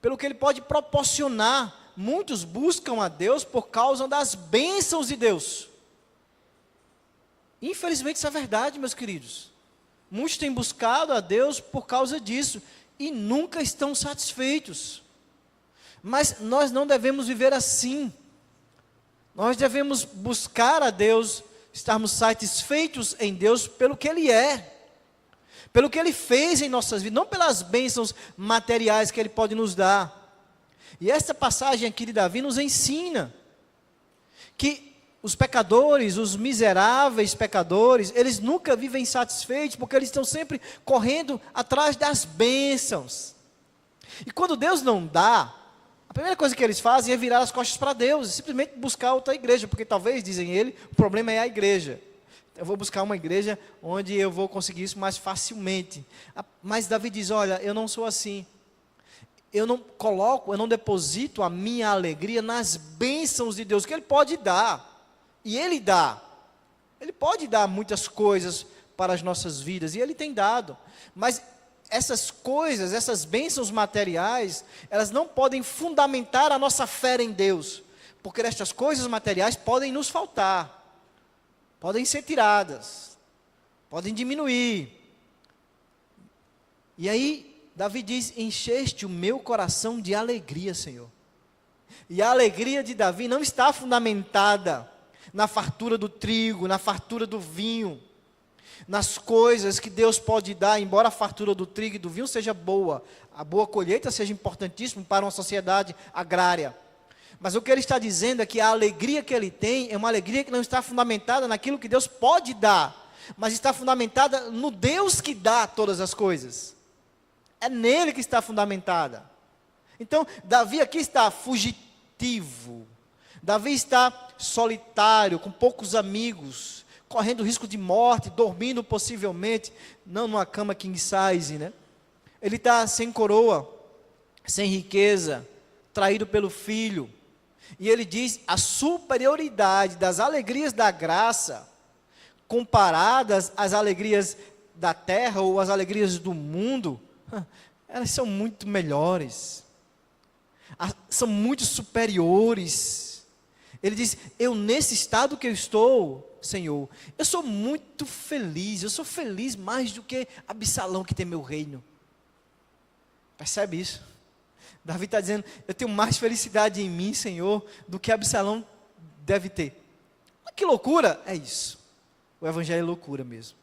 pelo que ele pode proporcionar. Muitos buscam a Deus por causa das bênçãos de Deus. Infelizmente isso é verdade, meus queridos. Muitos têm buscado a Deus por causa disso e nunca estão satisfeitos. Mas nós não devemos viver assim. Nós devemos buscar a Deus, estarmos satisfeitos em Deus pelo que Ele é, pelo que Ele fez em nossas vidas, não pelas bênçãos materiais que Ele pode nos dar. E esta passagem aqui de Davi nos ensina que os pecadores, os miseráveis pecadores, eles nunca vivem satisfeitos, porque eles estão sempre correndo atrás das bênçãos. E quando Deus não dá, a primeira coisa que eles fazem é virar as costas para Deus, e simplesmente buscar outra igreja, porque talvez, dizem ele, o problema é a igreja. Eu vou buscar uma igreja onde eu vou conseguir isso mais facilmente. Mas Davi diz, olha, eu não sou assim. Eu não deposito a minha alegria nas bênçãos de Deus, que Ele pode dar. E Ele dá. Ele pode dar muitas coisas para as nossas vidas, e Ele tem dado. Mas essas coisas, essas bênçãos materiais, elas não podem fundamentar a nossa fé em Deus, porque estas coisas materiais podem nos faltar, podem ser tiradas, podem diminuir. E aí, Davi diz, encheste o meu coração de alegria, Senhor. E a alegria de Davi não está fundamentada na fartura do trigo, na fartura do vinho, nas coisas que Deus pode dar, embora a fartura do trigo e do vinho seja boa, a boa colheita seja importantíssima para uma sociedade agrária. Mas o que ele está dizendo é que a alegria que ele tem é uma alegria que não está fundamentada naquilo que Deus pode dar, mas está fundamentada no Deus que dá todas as coisas. É nele que está fundamentada. Então, Davi aqui está fugitivo. Davi está solitário, com poucos amigos, correndo risco de morte, dormindo possivelmente, não numa cama king size, né? Ele está sem coroa, sem riqueza, traído pelo filho. E ele diz: a superioridade das alegrias da graça, comparadas às alegrias da terra ou às alegrias do mundo, elas são muito melhores, são muito superiores. Ele diz: eu nesse estado que eu estou, Senhor, eu sou muito feliz, eu sou feliz mais do que Absalão que tem meu reino. Percebe isso? Davi está dizendo: eu tenho mais felicidade em mim, Senhor, do que Absalão deve ter. Mas que loucura é isso? O evangelho é loucura mesmo.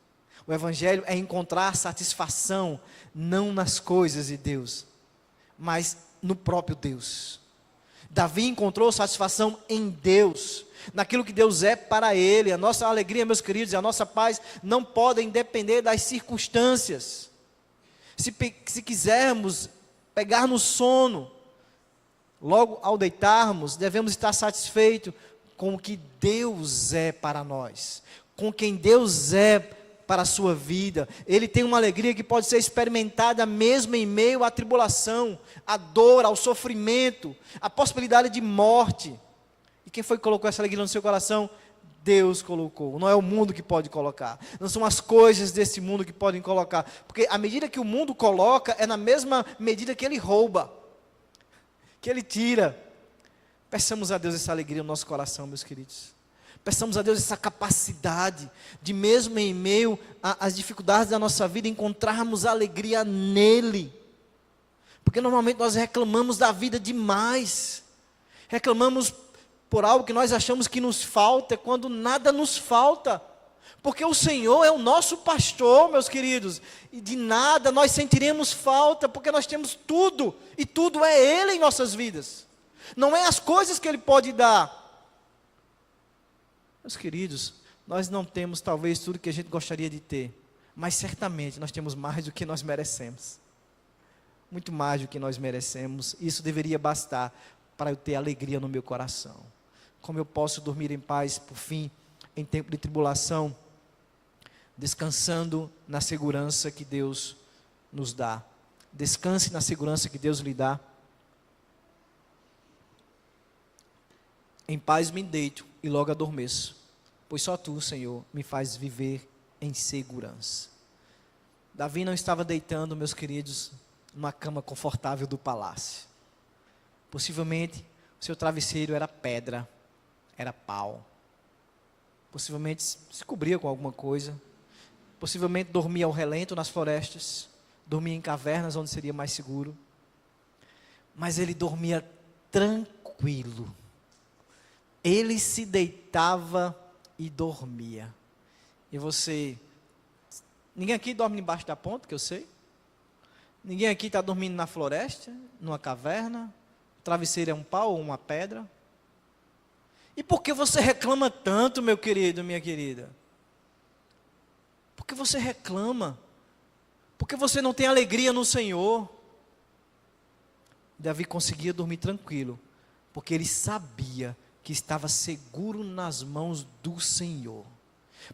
O evangelho é encontrar satisfação não nas coisas de Deus, mas no próprio Deus. Davi encontrou satisfação em Deus, naquilo que Deus é para ele. A nossa alegria, meus queridos, e a nossa paz não podem depender das circunstâncias. Se quisermos pegar no sono, logo ao deitarmos, devemos estar satisfeitos com o que Deus é para nós, com quem Deus é para a sua vida. Ele tem uma alegria que pode ser experimentada mesmo em meio à tribulação, à dor, ao sofrimento, à possibilidade de morte. E quem foi que colocou essa alegria no seu coração? Deus colocou. Não é o mundo que pode colocar, não são as coisas desse mundo que podem colocar, porque a medida que o mundo coloca é na mesma medida que ele rouba, que ele tira. Peçamos a Deus essa alegria no nosso coração, meus queridos. Peçamos a Deus essa capacidade de, mesmo em meio às dificuldades da nossa vida, encontrarmos alegria nele. Porque normalmente nós reclamamos da vida demais, reclamamos por algo que nós achamos que nos falta, quando nada nos falta, porque o Senhor é o nosso pastor, meus queridos, e de nada nós sentiremos falta, porque nós temos tudo, e tudo é Ele em nossas vidas, não é as coisas que Ele pode dar. Meus queridos, nós não temos talvez tudo que a gente gostaria de ter, mas certamente nós temos mais do que nós merecemos, muito mais do que nós merecemos. Isso deveria bastar para eu ter alegria no meu coração. Como eu posso dormir em paz, por fim, em tempo de tribulação, descansando na segurança que Deus nos dá. Descanse na segurança que Deus lhe dá. Em paz me deito e logo adormeço, pois só Tu, Senhor, me faz viver em segurança. Davi não estava deitando, meus queridos, numa cama confortável do palácio. Possivelmente o seu travesseiro era pedra, era pau. Possivelmente se cobria com alguma coisa. Possivelmente dormia ao relento nas florestas, dormia em cavernas onde seria mais seguro. Mas ele dormia tranquilo. Ele se deitava e dormia. E você, ninguém aqui dorme embaixo da ponte, que eu sei. Ninguém aqui está dormindo na floresta, numa caverna. O travesseiro é um pau ou uma pedra. E por que você reclama tanto, meu querido, minha querida? Por que você reclama? Porque você não tem alegria no Senhor. Davi conseguia dormir tranquilo, porque ele sabia que estava seguro nas mãos do Senhor.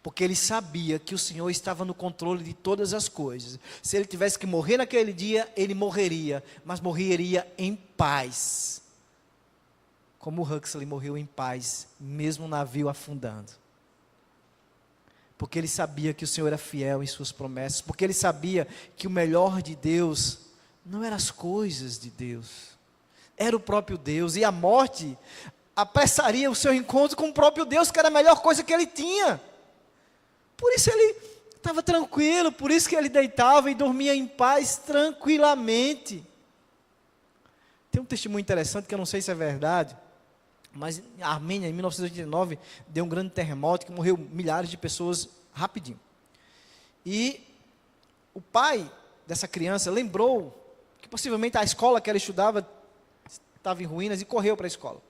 Porque ele sabia que o Senhor estava no controle de todas as coisas. Se ele tivesse que morrer naquele dia, ele morreria, mas morreria em paz. Como o Huxley morreu em paz, mesmo o navio afundando. Porque ele sabia que o Senhor era fiel em suas promessas. Porque ele sabia que o melhor de Deus não eram as coisas de Deus, era o próprio Deus. E a morte apressaria o seu encontro com o próprio Deus, que era a melhor coisa que ele tinha. Por isso ele estava tranquilo, por isso que ele deitava e dormia em paz tranquilamente. Tem um testemunho interessante que eu não sei se é verdade, mas a Armênia, em 1989, deu um grande terremoto que morreu milhares de pessoas rapidinho. E o pai dessa criança lembrou que possivelmente a escola que ela estudava estava em ruínas e correu para a escola.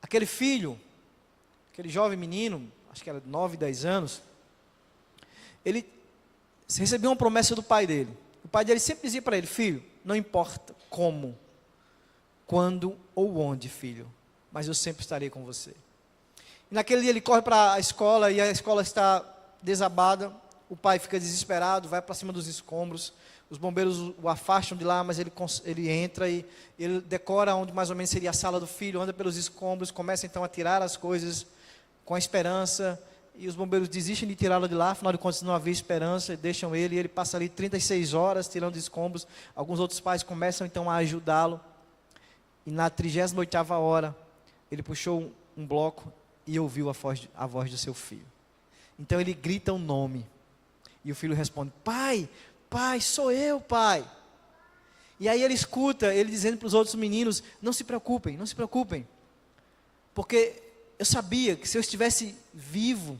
Aquele filho, aquele jovem menino, acho que era de 9, 10 anos, ele recebeu uma promessa do pai dele. O pai dele sempre dizia para ele: filho, não importa como, quando ou onde, filho, mas eu sempre estarei com você. E naquele dia ele corre para a escola, e a escola está desabada, o pai fica desesperado, vai para cima dos escombros, os bombeiros o afastam de lá, mas ele entra e ele decora onde mais ou menos seria a sala do filho, anda pelos escombros, começa então a tirar as coisas com a esperança, e os bombeiros desistem de tirá-lo de lá, afinal de contas não havia esperança, deixam ele, e ele passa ali 36 horas tirando escombros. Alguns outros pais começam então a ajudá-lo, e na 38ª hora, ele puxou um bloco e ouviu a voz do seu filho. Então ele grita o nome, e o filho responde: pai, pai, sou eu, pai. E aí ele escuta ele dizendo para os outros meninos: não se preocupem, não se preocupem, porque eu sabia que se eu estivesse vivo,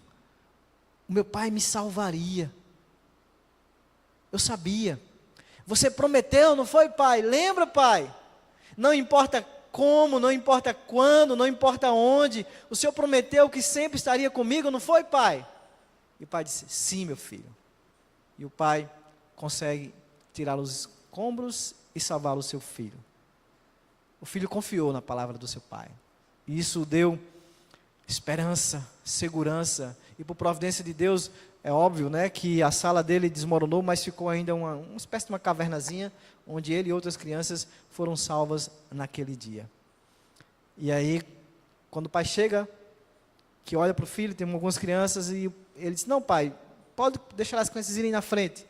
o meu pai me salvaria. Eu sabia. Você prometeu, não foi, pai? Lembra, pai? Não importa como, não importa quando, não importa onde, o Senhor prometeu que sempre estaria comigo, não foi, pai? E o pai disse: sim, meu filho. E o pai consegue tirar os escombros e salvar o seu filho. O filho confiou na palavra do seu pai. E isso deu esperança, segurança. E por providência de Deus, é óbvio, né, que a sala dele desmoronou, mas ficou ainda uma espécie de uma cavernazinha, onde ele e outras crianças foram salvas naquele dia. E aí, quando o pai chega, que olha para o filho, tem algumas crianças, e ele diz: não, pai, pode deixar as crianças irem na frente,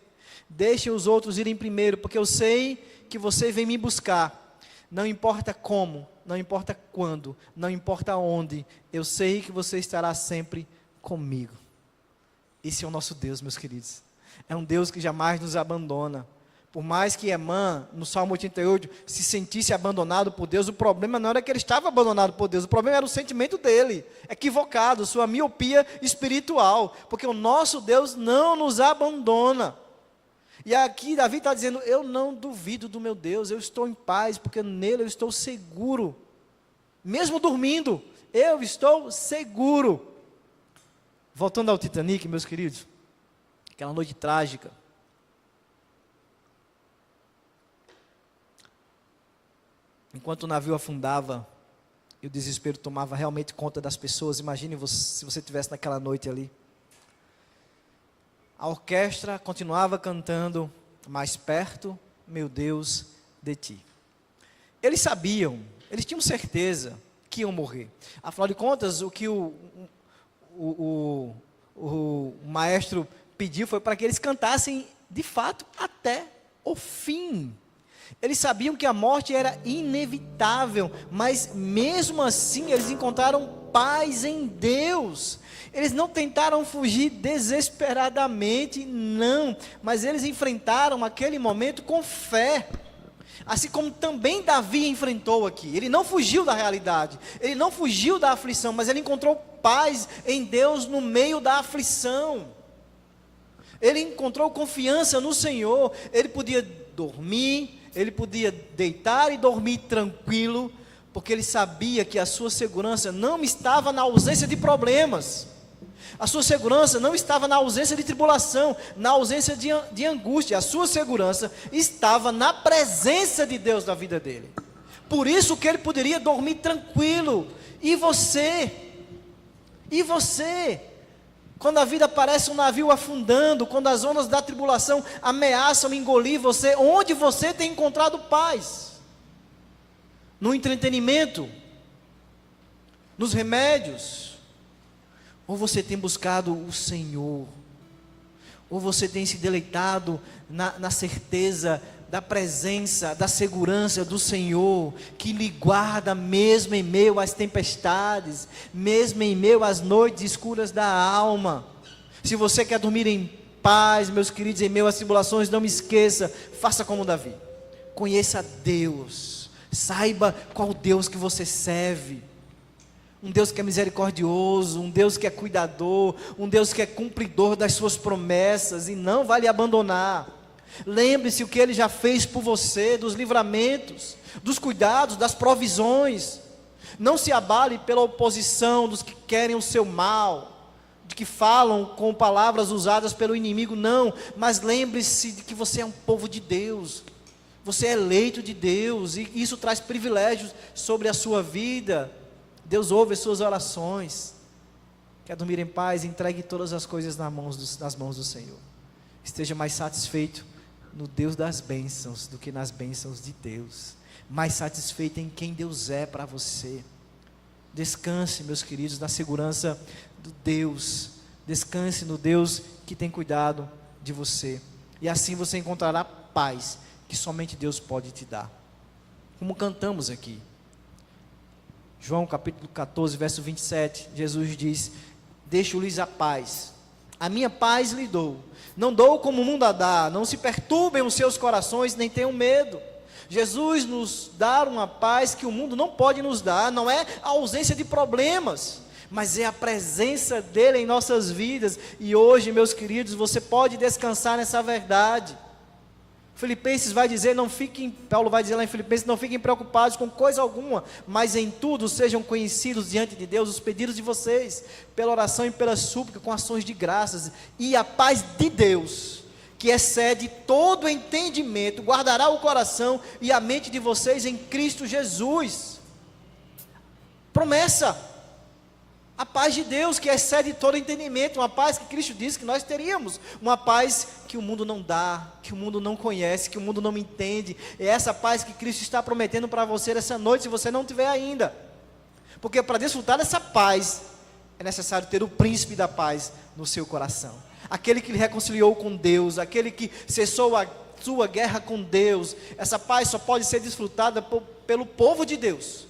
deixe os outros irem primeiro, porque eu sei que você vem me buscar, não importa como, não importa quando, não importa onde, eu sei que você estará sempre comigo. Esse é o nosso Deus, meus queridos. É um Deus que jamais nos abandona. Por mais que Emã, no Salmo 88, se sentisse abandonado por Deus, o problema não era que ele estava abandonado por Deus, o problema era o sentimento dele, equivocado, sua miopia espiritual, porque o nosso Deus não nos abandona. E aqui Davi está dizendo: eu não duvido do meu Deus, eu estou em paz, porque nele eu estou seguro. Mesmo dormindo, eu estou seguro. Voltando ao Titanic, meus queridos, aquela noite trágica. Enquanto o navio afundava, e o desespero tomava realmente conta das pessoas, imagine se você estivesse naquela noite ali. A orquestra continuava cantando: mais perto, meu Deus, de ti. Eles sabiam, eles tinham certeza que iam morrer. Afinal de contas, o que o maestro pediu foi para que eles cantassem de fato até o fim. Eles sabiam que a morte era inevitável, mas mesmo assim eles encontraram paz em Deus. Eles não tentaram fugir desesperadamente, não, mas eles enfrentaram aquele momento com fé. Assim como também Davi enfrentou aqui. Ele não fugiu da realidade, ele não fugiu da aflição, mas ele encontrou paz em Deus no meio da aflição. Ele encontrou confiança no Senhor. Ele podia dormir, ele podia deitar e dormir tranquilo, porque ele sabia que a sua segurança não estava na ausência de problemas. A sua segurança não estava na ausência de tribulação, na ausência de angústia. A sua segurança estava na presença de Deus na vida dele. Por isso que ele poderia dormir tranquilo. E você? E você? Quando a vida parece um navio afundando, quando as ondas da tribulação ameaçam engolir você, onde você tem encontrado paz? No entretenimento? Nos remédios? Ou você tem buscado o Senhor? Ou você tem se deleitado na certeza da presença, da segurança do Senhor, que lhe guarda mesmo em meio às tempestades, mesmo em meio às noites escuras da alma? Se você quer dormir em paz, meus queridos, em meio às tribulações, não me esqueça, faça como Davi, conheça Deus, saiba qual Deus que você serve. Um Deus que é misericordioso, um Deus que é cuidador, um Deus que é cumpridor das suas promessas e não vai lhe abandonar. Lembre-se o que Ele já fez por você, dos livramentos, dos cuidados, das provisões. Não se abale pela oposição dos que querem o seu mal, de que falam com palavras usadas pelo inimigo, não. Mas lembre-se de que você é um povo de Deus, você é eleito de Deus, e isso traz privilégios sobre a sua vida. Deus ouve as suas orações. Quer dormir em paz? Entregue todas as coisas nas mãos do Senhor. Esteja mais satisfeito no Deus das bênçãos do que nas bênçãos de Deus. Mais satisfeito em quem Deus é para você. Descanse, meus queridos, na segurança do Deus. Descanse no Deus que tem cuidado de você. E assim você encontrará paz que somente Deus pode te dar. Como cantamos aqui. João capítulo 14, verso 27, Jesus diz: deixo-lhes a paz, a minha paz lhe dou. Não dou como o mundo a dá, não se perturbem os seus corações, nem tenham medo. Jesus nos dá uma paz que o mundo não pode nos dar, não é a ausência de problemas, mas é a presença dele em nossas vidas. E hoje, meus queridos, você pode descansar nessa verdade. Filipenses vai dizer, Paulo vai dizer lá em Filipenses, não fiquem preocupados com coisa alguma, mas em tudo sejam conhecidos diante de Deus os pedidos de vocês, pela oração e pela súplica, com ações de graças, e a paz de Deus, que excede todo entendimento, guardará o coração e a mente de vocês em Cristo Jesus. Promessa, a paz de Deus que excede todo entendimento, uma paz que Cristo disse que nós teríamos, uma paz que o mundo não dá, que o mundo não conhece, que o mundo não entende. É essa paz que Cristo está prometendo para você essa noite, se você não tiver ainda, porque para desfrutar dessa paz, é necessário ter o príncipe da paz no seu coração, aquele que lhe reconciliou com Deus, aquele que cessou a sua guerra com Deus. Essa paz só pode ser desfrutada pelo povo de Deus,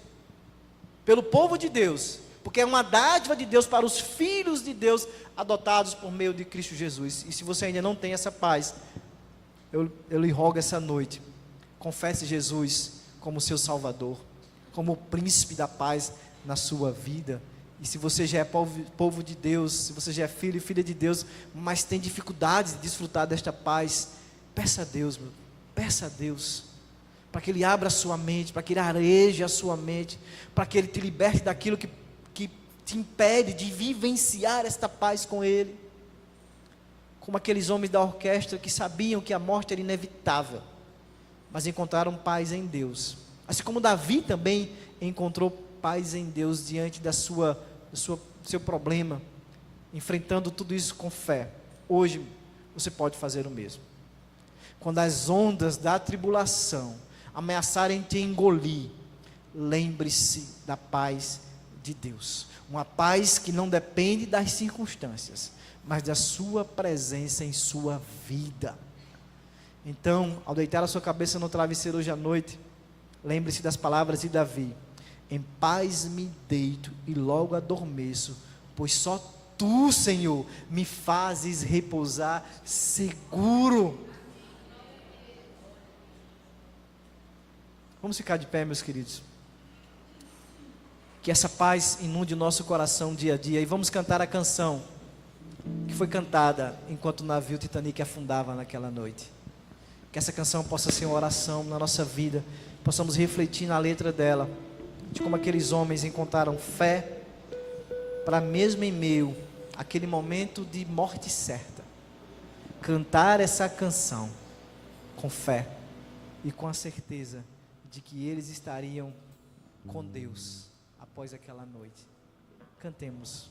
porque é uma dádiva de Deus para os filhos de Deus, adotados por meio de Cristo Jesus. E se você ainda não tem essa paz, eu lhe rogo essa noite, confesse Jesus como seu Salvador, como o príncipe da paz na sua vida. E se você já é povo de Deus, se você já é filho e filha de Deus, mas tem dificuldades de desfrutar desta paz, peça a Deus, para que Ele abra a sua mente, para que Ele areje a sua mente, para que Ele te liberte daquilo que te impede de vivenciar esta paz com Ele, como aqueles homens da orquestra que sabiam que a morte era inevitável, mas encontraram paz em Deus, assim como Davi também encontrou paz em Deus diante do seu problema, enfrentando tudo isso com fé. Hoje você pode fazer o mesmo. Quando as ondas da tribulação ameaçarem te engolir, lembre-se da paz de Deus, uma paz que não depende das circunstâncias, mas da sua presença em sua vida. Então, ao deitar a sua cabeça no travesseiro hoje à noite, lembre-se das palavras de Davi: em paz me deito e logo adormeço, pois só Tu, Senhor, me fazes repousar seguro. Vamos ficar de pé, meus queridos. Que essa paz inunde o nosso coração dia a dia. E vamos cantar a canção que foi cantada enquanto o navio Titanic afundava naquela noite. Que essa canção possa ser uma oração na nossa vida, possamos refletir na letra dela, de como aqueles homens encontraram fé, para mesmo em meio àquele momento de morte certa, cantar essa canção com fé e com a certeza de que eles estariam com Deus após aquela noite. Cantemos.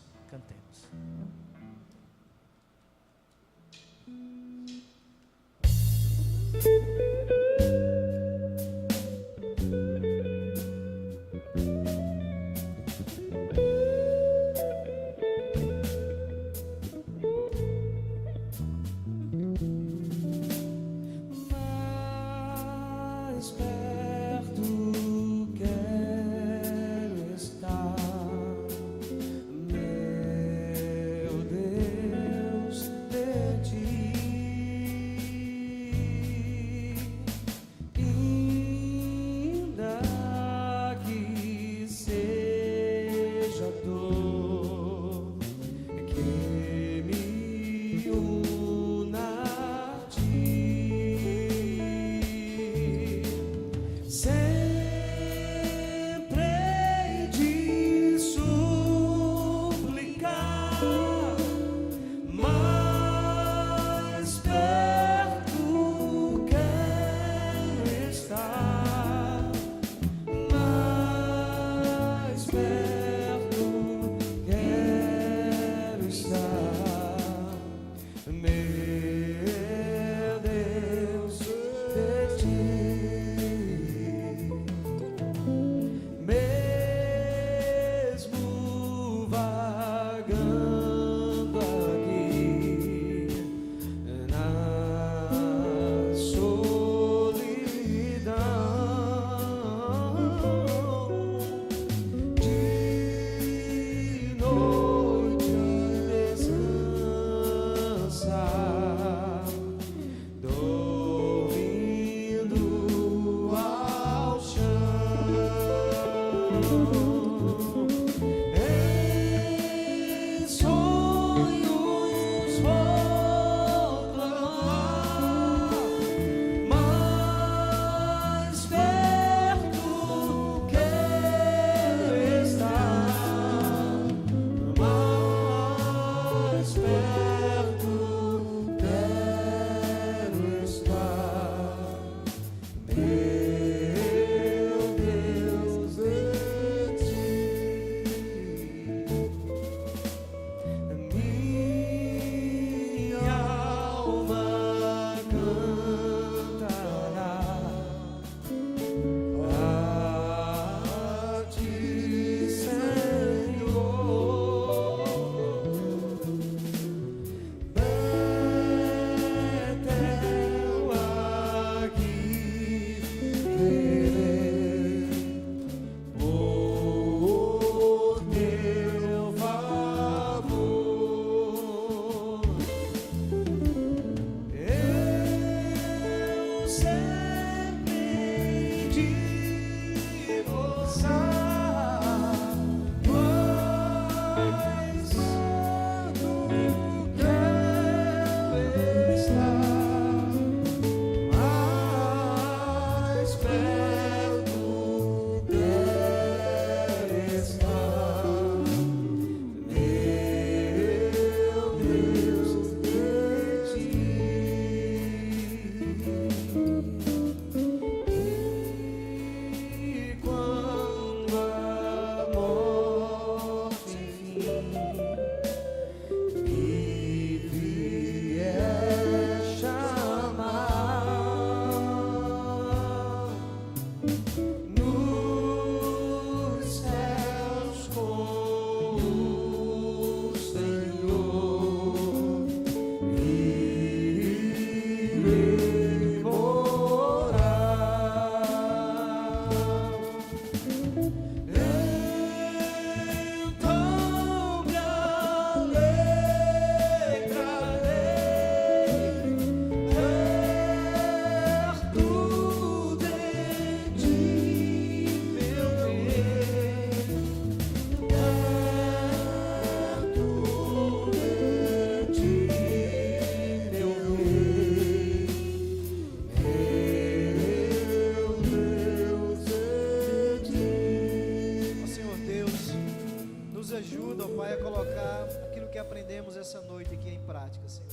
colocar aquilo que aprendemos essa noite aqui em prática, Senhor.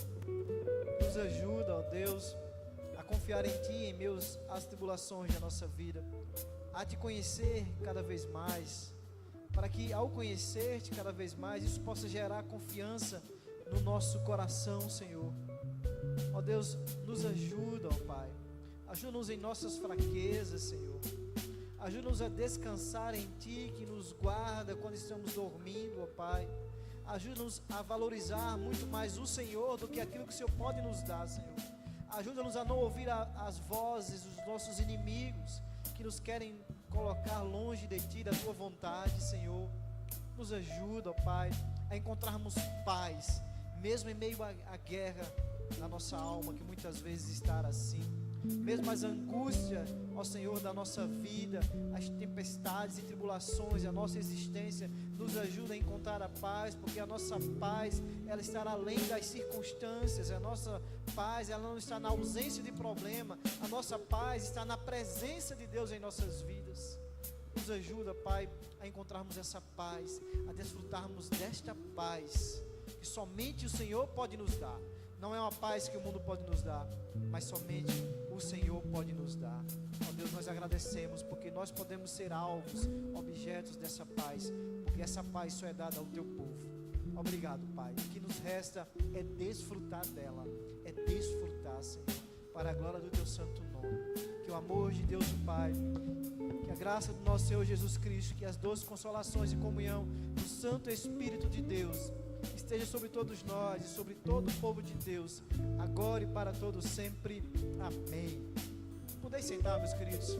Nos ajuda, ó Deus, a confiar em Ti em meio às tribulações da nossa vida, a Te conhecer cada vez mais, para que ao conhecer-Te cada vez mais, isso possa gerar confiança no nosso coração, Senhor. Ó Deus, nos ajuda, ó Pai, ajuda-nos em nossas fraquezas, Senhor. Ajuda-nos a descansar em Ti, que nos guarda quando estamos dormindo, ó Pai. Ajuda-nos a valorizar muito mais o Senhor do que aquilo que o Senhor pode nos dar, Senhor. Ajuda-nos a não ouvir as vozes dos nossos inimigos, que nos querem colocar longe de Ti, da Tua vontade, Senhor. Nos ajuda, ó Pai, a encontrarmos paz, mesmo em meio à guerra na nossa alma, que muitas vezes está assim. Mesmo as angústias, ó Senhor, da nossa vida, as tempestades e tribulações, a nossa existência, nos ajuda a encontrar a paz, porque a nossa paz, ela está além das circunstâncias. A nossa paz, ela não está na ausência de problema, a nossa paz está na presença de Deus em nossas vidas. Nos ajuda, Pai, a encontrarmos essa paz, a desfrutarmos desta paz que somente o Senhor pode nos dar. Não é uma paz que o mundo pode nos dar, mas somente o Senhor pode nos dar. Ó Deus, nós agradecemos porque nós podemos ser alvos, objetos dessa paz, porque essa paz só é dada ao Teu povo. Obrigado, Pai. O que nos resta é desfrutar dela, é desfrutar, Senhor, para a glória do Teu santo nome. Que o amor de Deus, o Pai, que a graça do nosso Senhor Jesus Cristo, que as doces consolações e comunhão do Santo Espírito de Deus esteja sobre todos nós e sobre todo o povo de Deus, agora e para todos sempre. Amém. Podeis sentar, meus queridos.